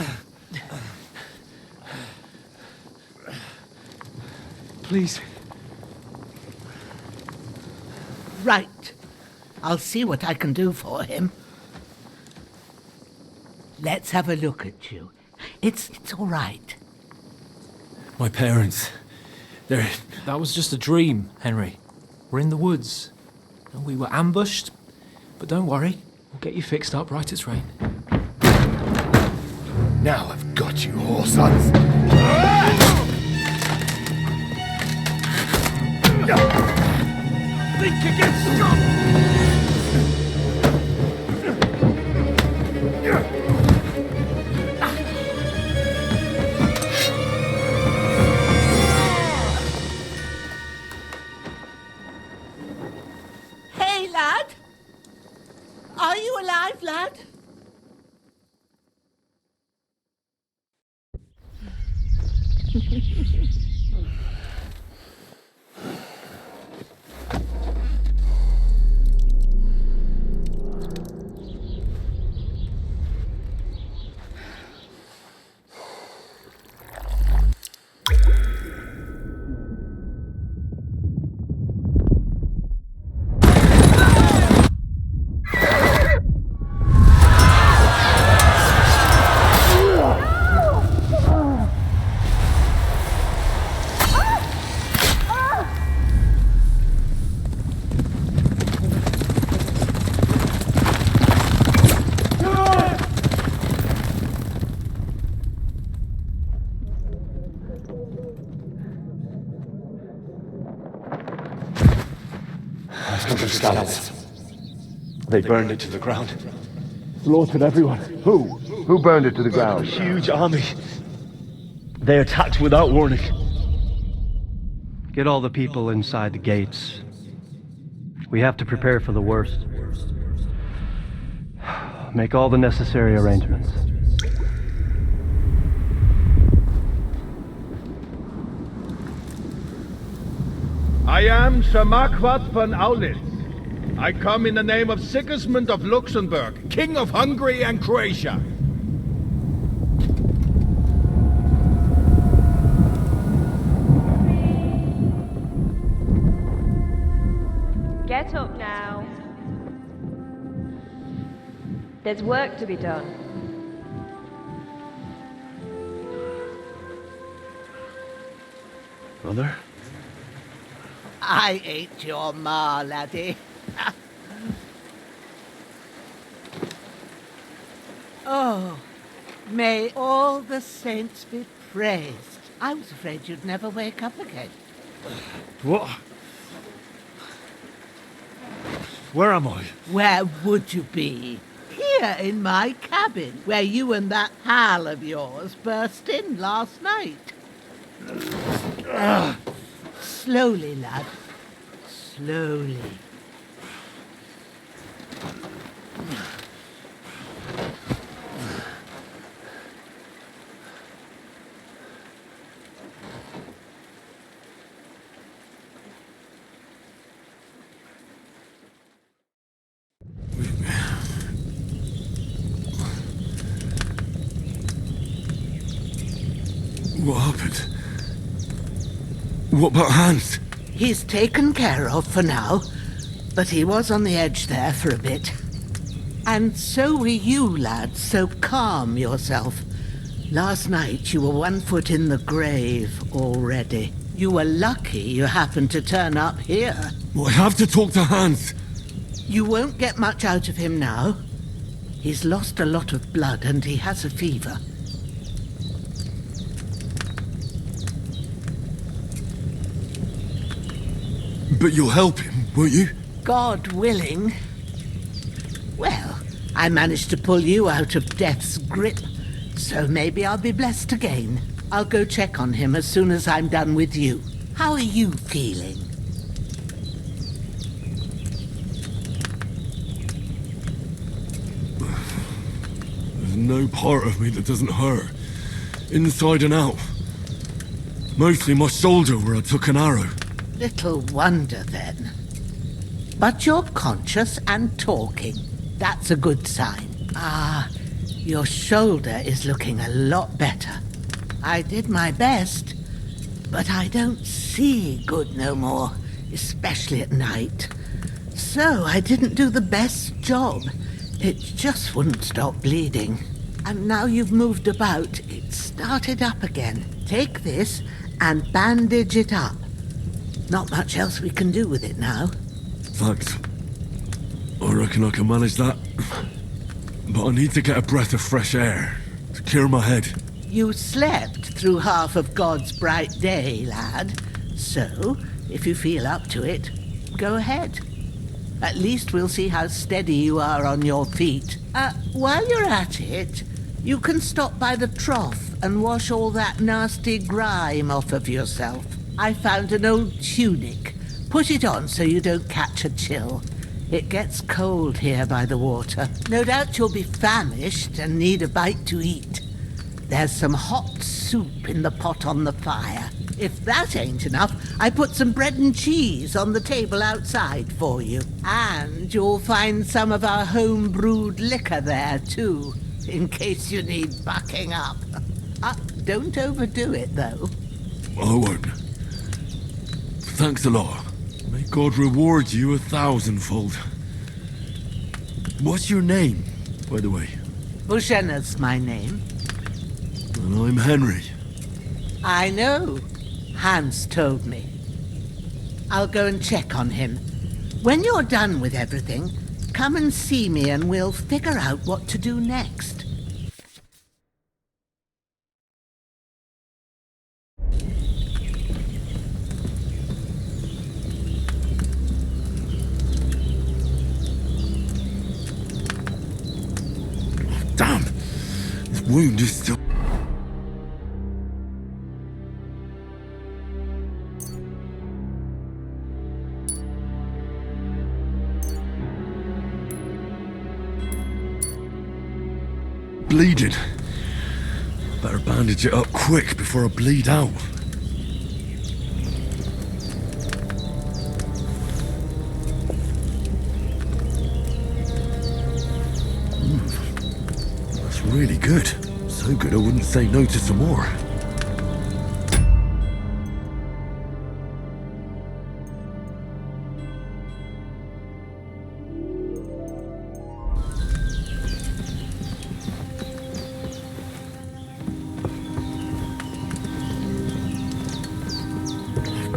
Please. Right. I'll see what I can do for him. Let's have a look at you. It's all right. My parents. They're... That was just a dream, Henry. We're in the woods. And we were ambushed. But don't worry. We'll get you fixed up right as rain. Now I've got you, whoresons. Think you get stuck! Hey, lad. Are you alive, lad? Scouts. They burned it to the ground. Slaughtered everyone. Who? Who burned it to the ground? A huge army. They attacked without warning. Get all the people inside the gates. We have to prepare for the worst. Make all the necessary arrangements. I am Sir Marquardt von Aulitz. I come in the name of Sigismund of Luxembourg, King of Hungary and Croatia. Get up now. There's work to be done. Mother? I ain't your ma, laddie. Oh, may all the saints be praised. I was afraid you'd never wake up again. What? Where am I? Where would you be? Here in my cabin, where you and that pal of yours burst in last night. Slowly, lad. Slowly. What happened? What about Hans? He's taken care of for now, but he was on the edge there for a bit. And so were you, lad, so calm yourself. Last night you were 1 foot in the grave already. You were lucky you happened to turn up here. Well, I have to talk to Hans. You won't get much out of him now. He's lost a lot of blood and he has a fever. But you'll help him, won't you? God willing. Well, I managed to pull you out of death's grip, so maybe I'll be blessed again. I'll go check on him as soon as I'm done with you. How are you feeling? There's no part of me that doesn't hurt. Inside and out. Mostly my shoulder where I took an arrow. Little wonder then. But you're conscious and talking. That's a good sign. Ah, your shoulder is looking a lot better. I did my best, but I don't see good no more, especially at night. So I didn't do the best job. It just wouldn't stop bleeding. And now you've moved about, it started up again. Take this and bandage it up. Not much else we can do with it now. Thanks. I reckon I can manage that. But I need to get a breath of fresh air to clear my head. You slept through half of God's bright day, lad. So, if you feel up to it, go ahead. At least we'll see how steady you are on your feet. While you're at it, you can stop by the trough and wash all that nasty grime off of yourself. I found an old tunic. Put it on so you don't catch a chill. It gets cold here by the water. No doubt you'll be famished and need a bite to eat. There's some hot soup in the pot on the fire. If that ain't enough, I put some bread and cheese on the table outside for you. And you'll find some of our home-brewed liquor there, too, in case you need bucking up. Don't overdo it, though. I won't. Thanks a lot. May God reward you 1,000-fold. What's your name, by the way? Bushenna's my name. And I'm Henry. I know. Hans told me. I'll go and check on him. When you're done with everything, come and see me and we'll figure out what to do next. Damn! This wound is still... bleeding. Better bandage it up quick before I bleed out. That's really good. So good I wouldn't say no to some more.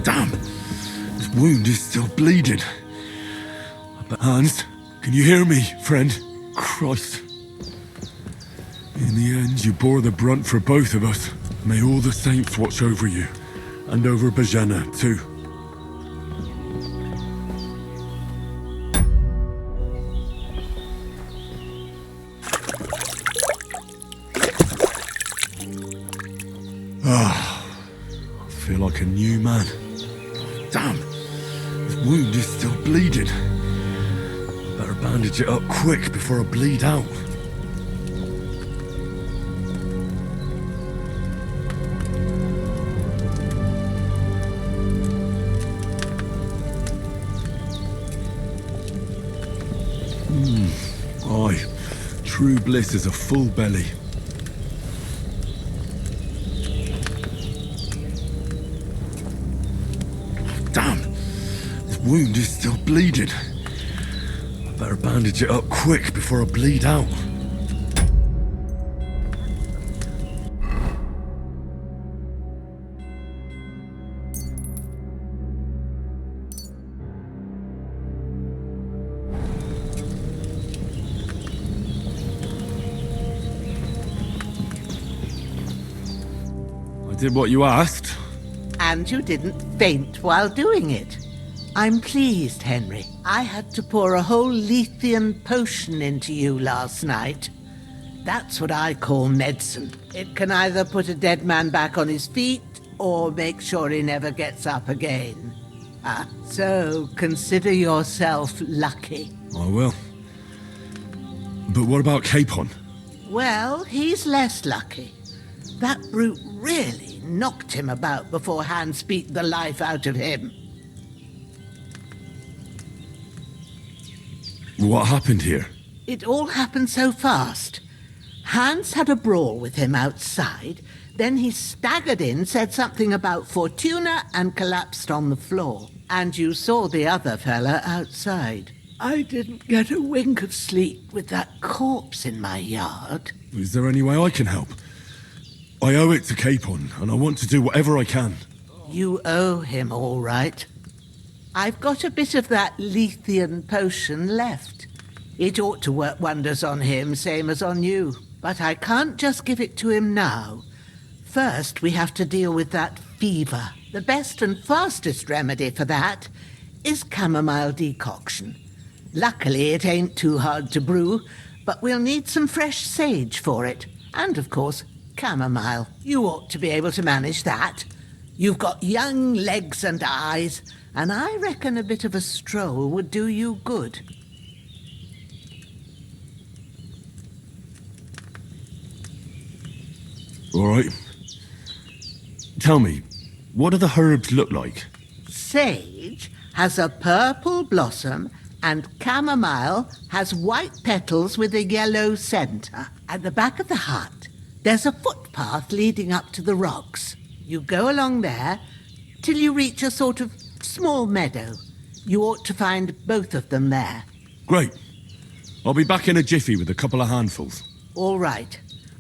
Damn! This wound is still bleeding. But Hans, can you hear me, friend? Christ. In the end, you bore the brunt for both of us. May all the saints watch over you. And over Bajana, too. I feel like a new man. Damn! This wound is still bleeding. Better bandage it up quick before I bleed out. Aye, true bliss is a full belly. wound is still bleeding. I better bandage it up quick before I bleed out. I did what you asked. And you didn't faint while doing it. I'm pleased, Henry. I had to pour a whole Lethean potion into you last night. That's what I call medicine. It can either put a dead man back on his feet or make sure he never gets up again. So consider yourself lucky. I will. But what about Capon? Well, he's less lucky. That brute really knocked him about before Hans beat the life out of him. What happened here? It all happened so fast. Hans had a brawl with him outside, then he staggered in, said something about Fortuna, and collapsed on the floor. And you saw the other fella outside. I didn't get a wink of sleep with that corpse in my yard. Is there any way I can help? I owe it to Capon, and I want to do whatever I can. You owe him, all right. I've got a bit of that Lethean potion left. It ought to work wonders on him, same as on you. But I can't just give it to him now. First, we have to deal with that fever. The best and fastest remedy for that is chamomile decoction. Luckily, it ain't too hard to brew, but we'll need some fresh sage for it. And, of course, chamomile. You ought to be able to manage that. You've got young legs and eyes, and I reckon a bit of a stroll would do you good. All right. Tell me, what do the herbs look like? Sage has a purple blossom, and chamomile has white petals with a yellow centre. At the back of the hut, there's a footpath leading up to the rocks. You go along there till you reach a sort of small meadow. You ought to find both of them there. Great. I'll be back in a jiffy with a couple of handfuls. All right.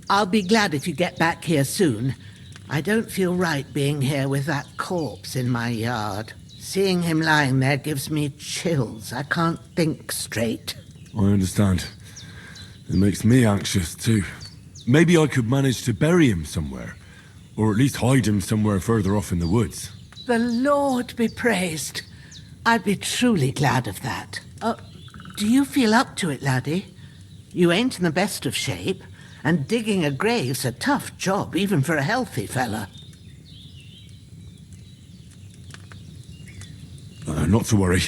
I'll be glad if you get back here soon. I don't feel right being here with that corpse in my yard. Seeing him lying there gives me chills. I can't think straight. I understand. It makes me anxious too. Maybe I could manage to bury him somewhere, or at least hide him somewhere further off in the woods. The Lord be praised. I'd be truly glad of that. Do you feel up to it, laddie? You ain't in the best of shape, and digging a grave's a tough job, even for a healthy fella. Not to worry.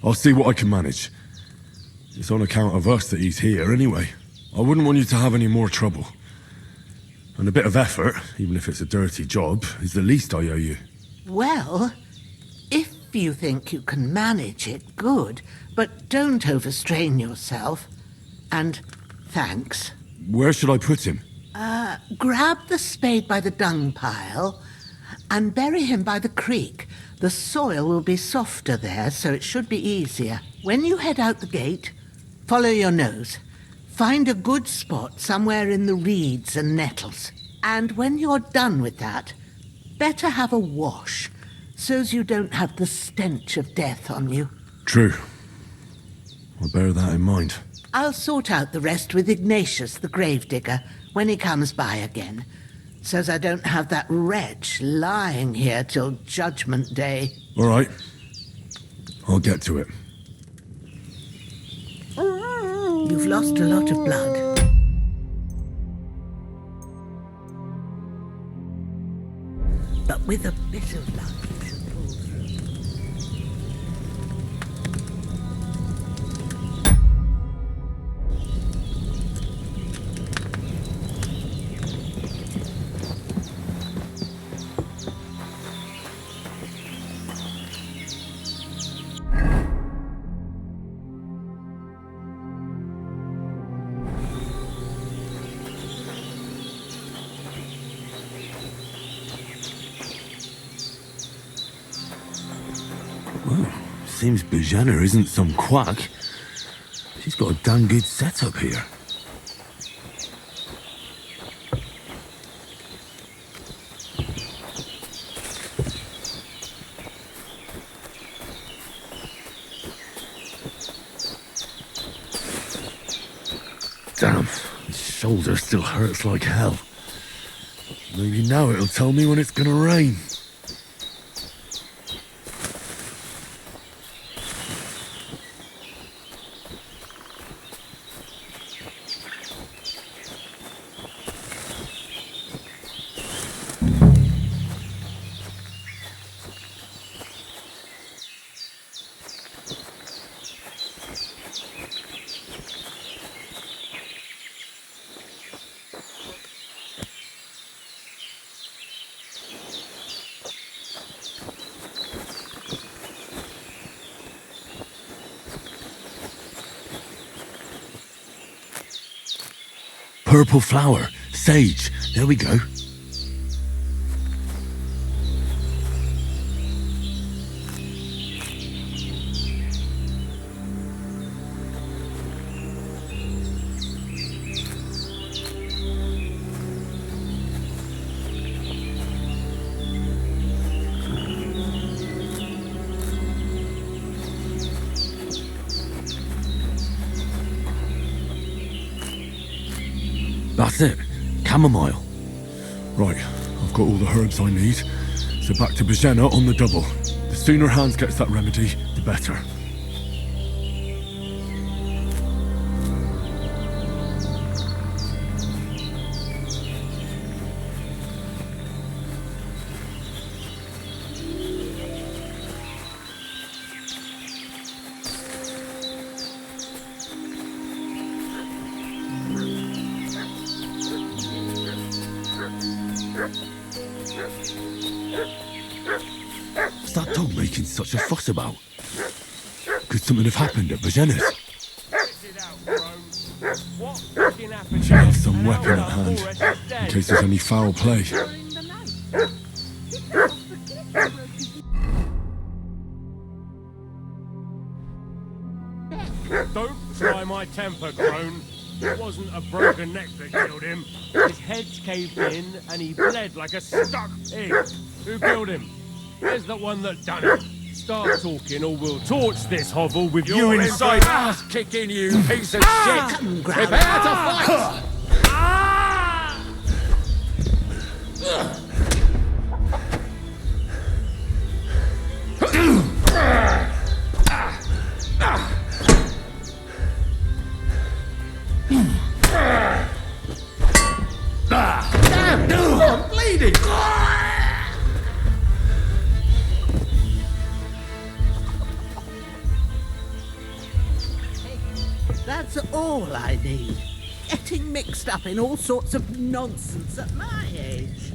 I'll see what I can manage. It's on account of us that he's here anyway. I wouldn't want you to have any more trouble. And a bit of effort, even if it's a dirty job, is the least I owe you. Well, if you think you can manage it, good. But don't overstrain yourself. And thanks. Where should I put him? Grab the spade by the dung pile and bury him by the creek. The soil will be softer there, so it should be easier. When you head out the gate, follow your nose. Find a good spot somewhere in the reeds and nettles. And when you're done with that, better have a wash, so's you don't have the stench of death on you. True. I'll bear that in mind. I'll sort out the rest with Ignatius, the gravedigger, when he comes by again, so's I don't have that wretch lying here till Judgment Day. All right. I'll get to it. You've lost a lot of blood. But with a bit of luck, you should pull through. Seems Bajana isn't some quack. She's got a damn good setup here. Damn, his shoulder still hurts like hell. Maybe now it'll tell me when it's gonna rain. Purple flower, sage, there we go. That's it. Chamomile. Right, I've got all the herbs I need. So back to Bajena on the double. The sooner Hans gets that remedy, the better. What's that dog making such a fuss about? Could something have happened at Bajena's? Should have some weapon at hand, in case there's any foul play. Don't try my temper, crone. It wasn't a broken neck that killed him. His head's caved in and he bled like a stuck pig. Who killed him? Where's the one that done it? Start talking or we'll torch this hovel with you inside. Ass kicking, you piece of shit! Prepare to fight! Damn, I'm bleeding! That's all I need. Getting mixed up in all sorts of nonsense at my age.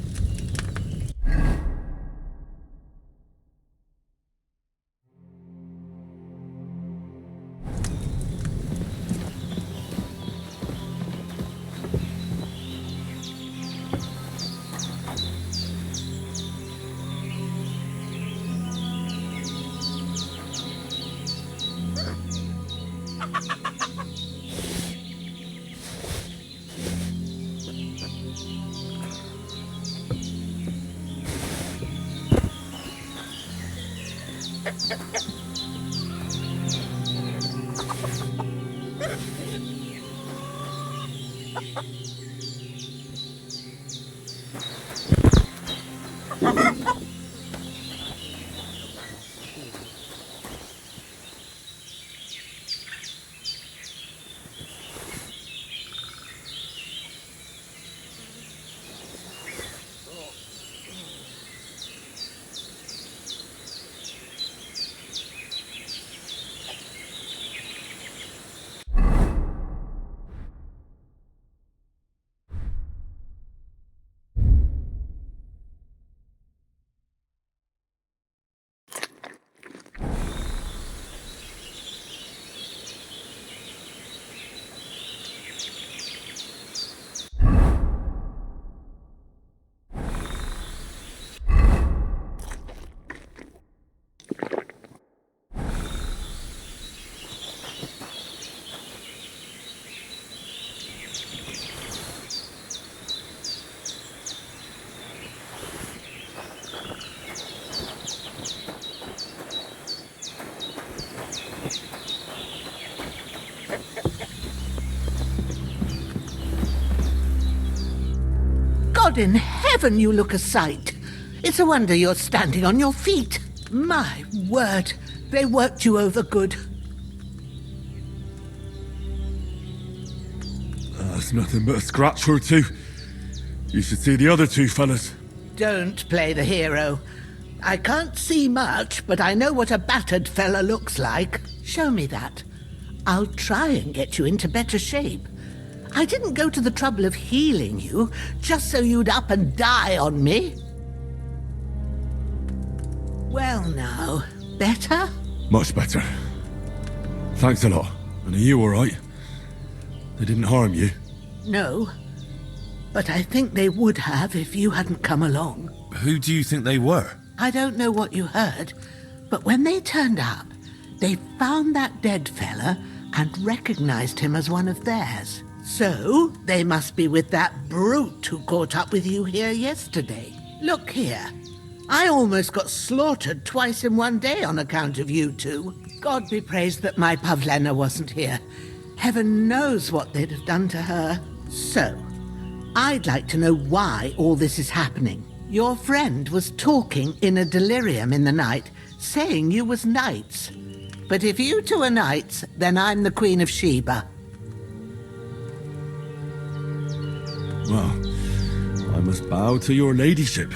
God in heaven, you look a sight. It's a wonder you're standing on your feet. My word, they worked you over good. That's nothing but a scratch or two. You should see the other two fellas. Don't play the hero. I can't see much, but I know what a battered fella looks like. Show me that. I'll try and get you into better shape. I didn't go to the trouble of healing you just so you'd up and die on me. Well now, better? Much better. Thanks a lot. And are you all right? They didn't harm you? No, but I think they would have if you hadn't come along. Who do you think they were? I don't know what you heard, but when they turned up, they found that dead fella and recognized him as one of theirs. So, they must be with that brute who caught up with you here yesterday. Look here. I almost got slaughtered twice in one day on account of you two. God be praised that my Pavlena wasn't here. Heaven knows what they'd have done to her. So, I'd like to know why all this is happening. Your friend was talking in a delirium in the night, saying you was knights. But if you two are knights, then I'm the Queen of Sheba. Well, I must bow to your ladyship.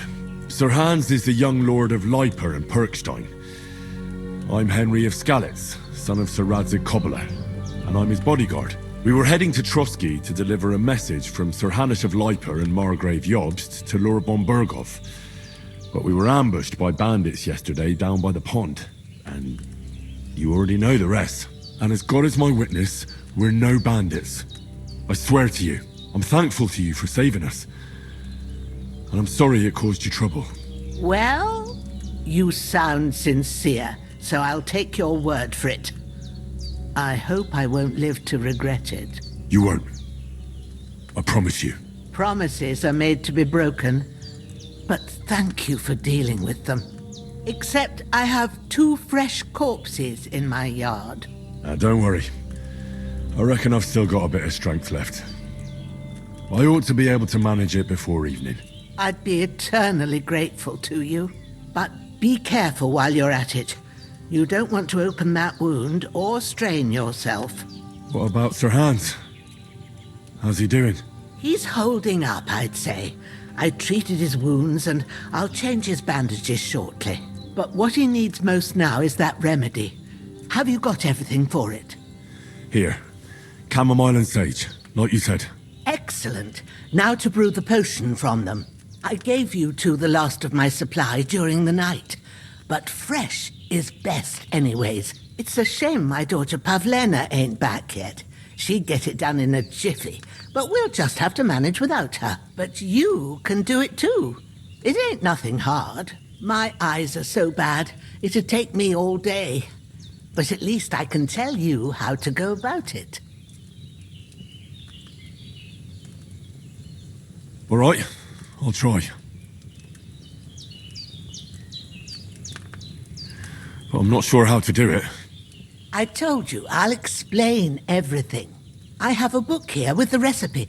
Sir Hans is the young lord of Leiper and Perkstein. I'm Henry of Skalitz, son of Sir Radzig Kobyla, and I'm his bodyguard. We were heading to Trotsky to deliver a message from Sir Hanush of Leiper and Margrave Jobst to Lord Bombergov. But we were ambushed by bandits yesterday down by the pond, and you already know the rest. And as God is my witness, we're no bandits. I swear to you, I'm thankful to you for saving us. And I'm sorry it caused you trouble. Well, you sound sincere, so I'll take your word for it. I hope I won't live to regret it. You won't. I promise you. Promises are made to be broken, but thank you for dealing with them. Except I have 2 fresh corpses in my yard. Don't worry. I reckon I've still got a bit of strength left. I ought to be able to manage it before evening. I'd be eternally grateful to you. But be careful while you're at it. You don't want to open that wound or strain yourself. What about Sir Hans? How's he doing? He's holding up, I'd say. I treated his wounds and I'll change his bandages shortly. But what he needs most now is that remedy. Have you got everything for it? Here. Chamomile and sage, like you said. Excellent. Now to brew the potion from them. I gave you two the last of my supply during the night. But fresh is best anyways. It's a shame my daughter Pavlena ain't back yet. She'd get it done in a jiffy, but we'll just have to manage without her. But you can do it too. It ain't nothing hard. My eyes are so bad, it'd take me all day. But at least I can tell you how to go about it. All right, I'll try. But I'm not sure how to do it. I told you, I'll explain everything. I have a book here with the recipe,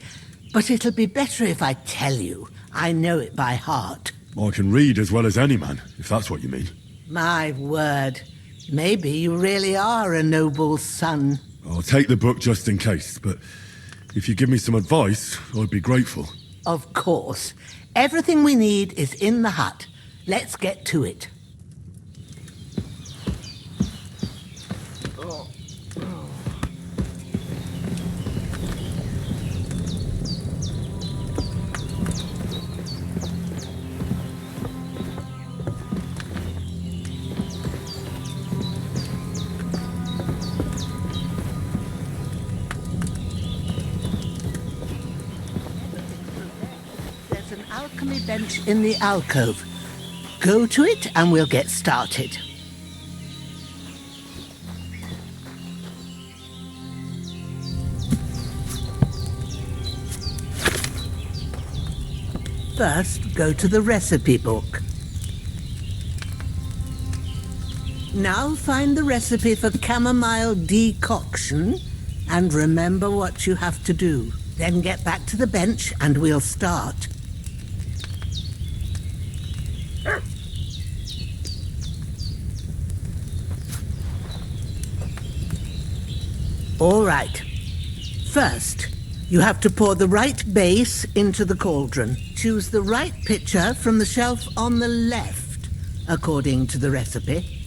but it'll be better if I tell you. I know it by heart. I can read as well as any man, if that's what you mean. My word. Maybe you really are a noble son. I'll take the book just in case, but if you give me some advice, I'd be grateful. Of course. Everything we need is in the hut. Let's get to it. Alchemy bench in the alcove. Go to it and we'll get started. First, go to the recipe book. Now find the recipe for chamomile decoction and remember what you have to do. Then get back to the bench and we'll start. All right. First, you have to pour the right base into the cauldron. Choose the right pitcher from the shelf on the left, according to the recipe.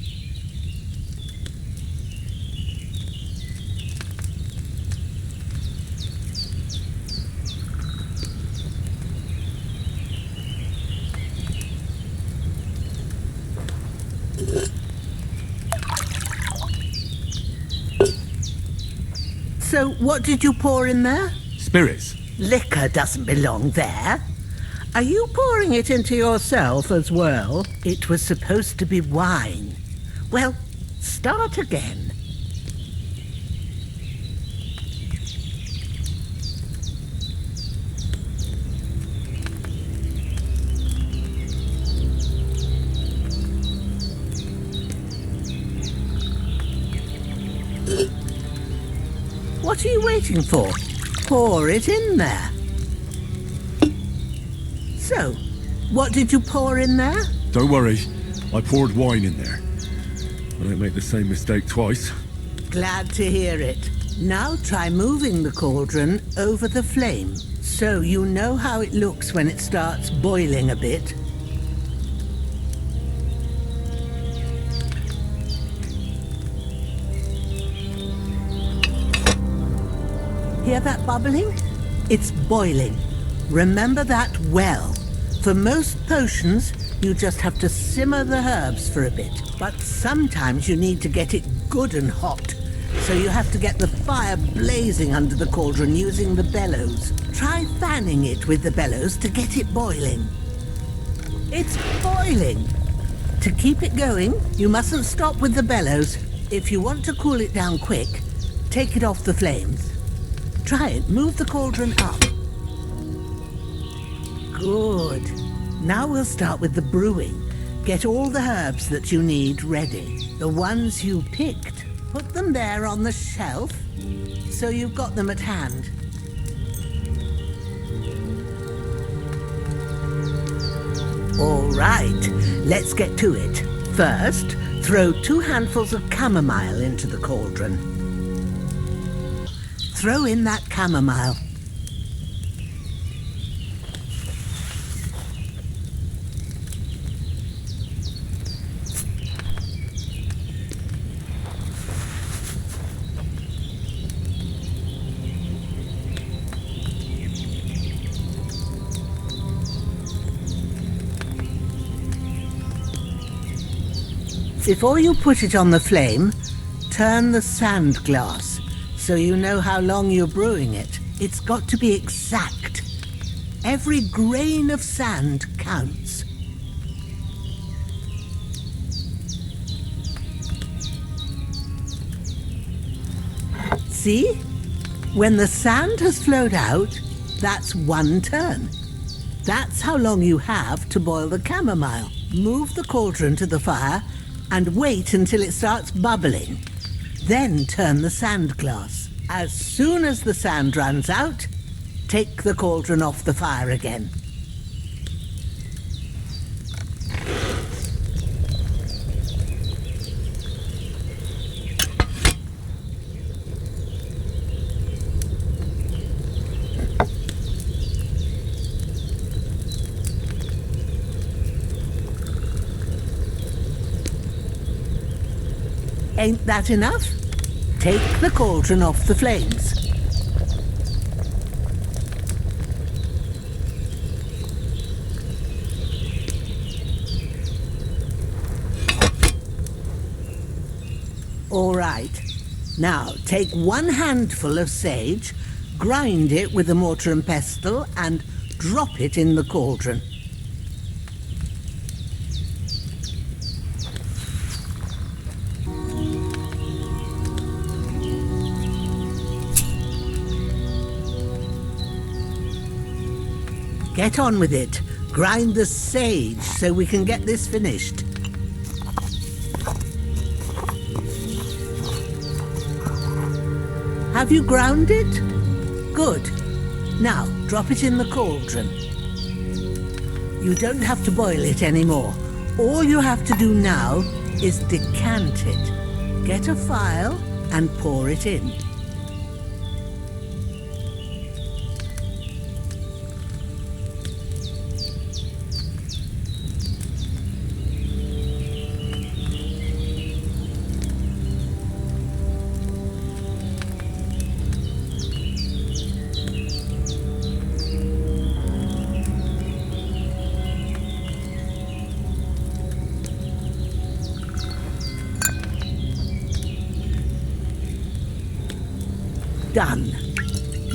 So, what did you pour in there? Spirits. Liquor doesn't belong there. Are you pouring it into yourself as well? It was supposed to be wine. Well, start again. What are you waiting for? Pour it in there. So, what did you pour in there? Don't worry, I poured wine in there. I don't make the same mistake twice. Glad to hear it. Now try moving the cauldron over the flame, so you know how it looks when it starts boiling a bit. Hear that bubbling? It's boiling. Remember that well. For most potions, you just have to simmer the herbs for a bit. But sometimes you need to get it good and hot. So you have to get the fire blazing under the cauldron using the bellows. Try fanning it with the bellows to get it boiling. It's boiling. To keep it going, you mustn't stop with the bellows. If you want to cool it down quick, take it off the flames. Try it. Move the cauldron up. Good. Now we'll start with the brewing. Get all the herbs that you need ready. The ones you picked. Put them there on the shelf, so you've got them at hand. All right, let's get to it. First, throw 2 handfuls of chamomile into the cauldron. Throw in that chamomile. Before you put it on the flame, turn the sand glass so you know how long you're brewing it. It's got to be exact. Every grain of sand counts. See? When the sand has flowed out, that's 1 turn. That's how long you have to boil the chamomile. Move the cauldron to the fire and wait until it starts bubbling. Then turn the sand glass. As soon as the sand runs out, take the cauldron off the fire again. Ain't that enough? Take the cauldron off the flames. All right. Now, take 1 handful of sage, grind it with a mortar and pestle, and drop it in the cauldron. Get on with it. Grind the sage so we can get this finished. Have you ground it? Good. Now, drop it in the cauldron. You don't have to boil it anymore. All you have to do now is decant it. Get a phial and pour it in.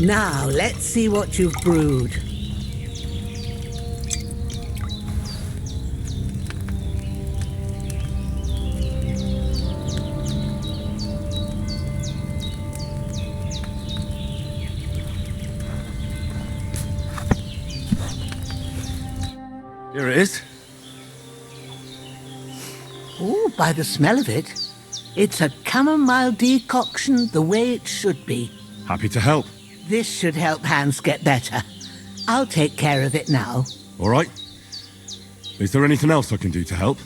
Now, let's see what you've brewed. Here it is. Oh, by the smell of it, it's a chamomile decoction the way it should be. Happy to help. This should help Hans get better. I'll take care of it now. All right. Is there anything else I can do to help?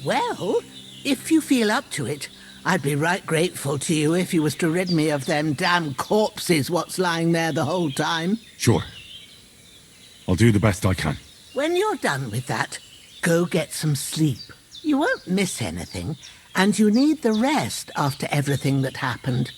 Well, if you feel up to it, I'd be right grateful to you if you was to rid me of them damn corpses what's lying there the whole time. Sure. I'll do the best I can. When you're done with that, go get some sleep. You won't miss anything, and you need the rest after everything that happened.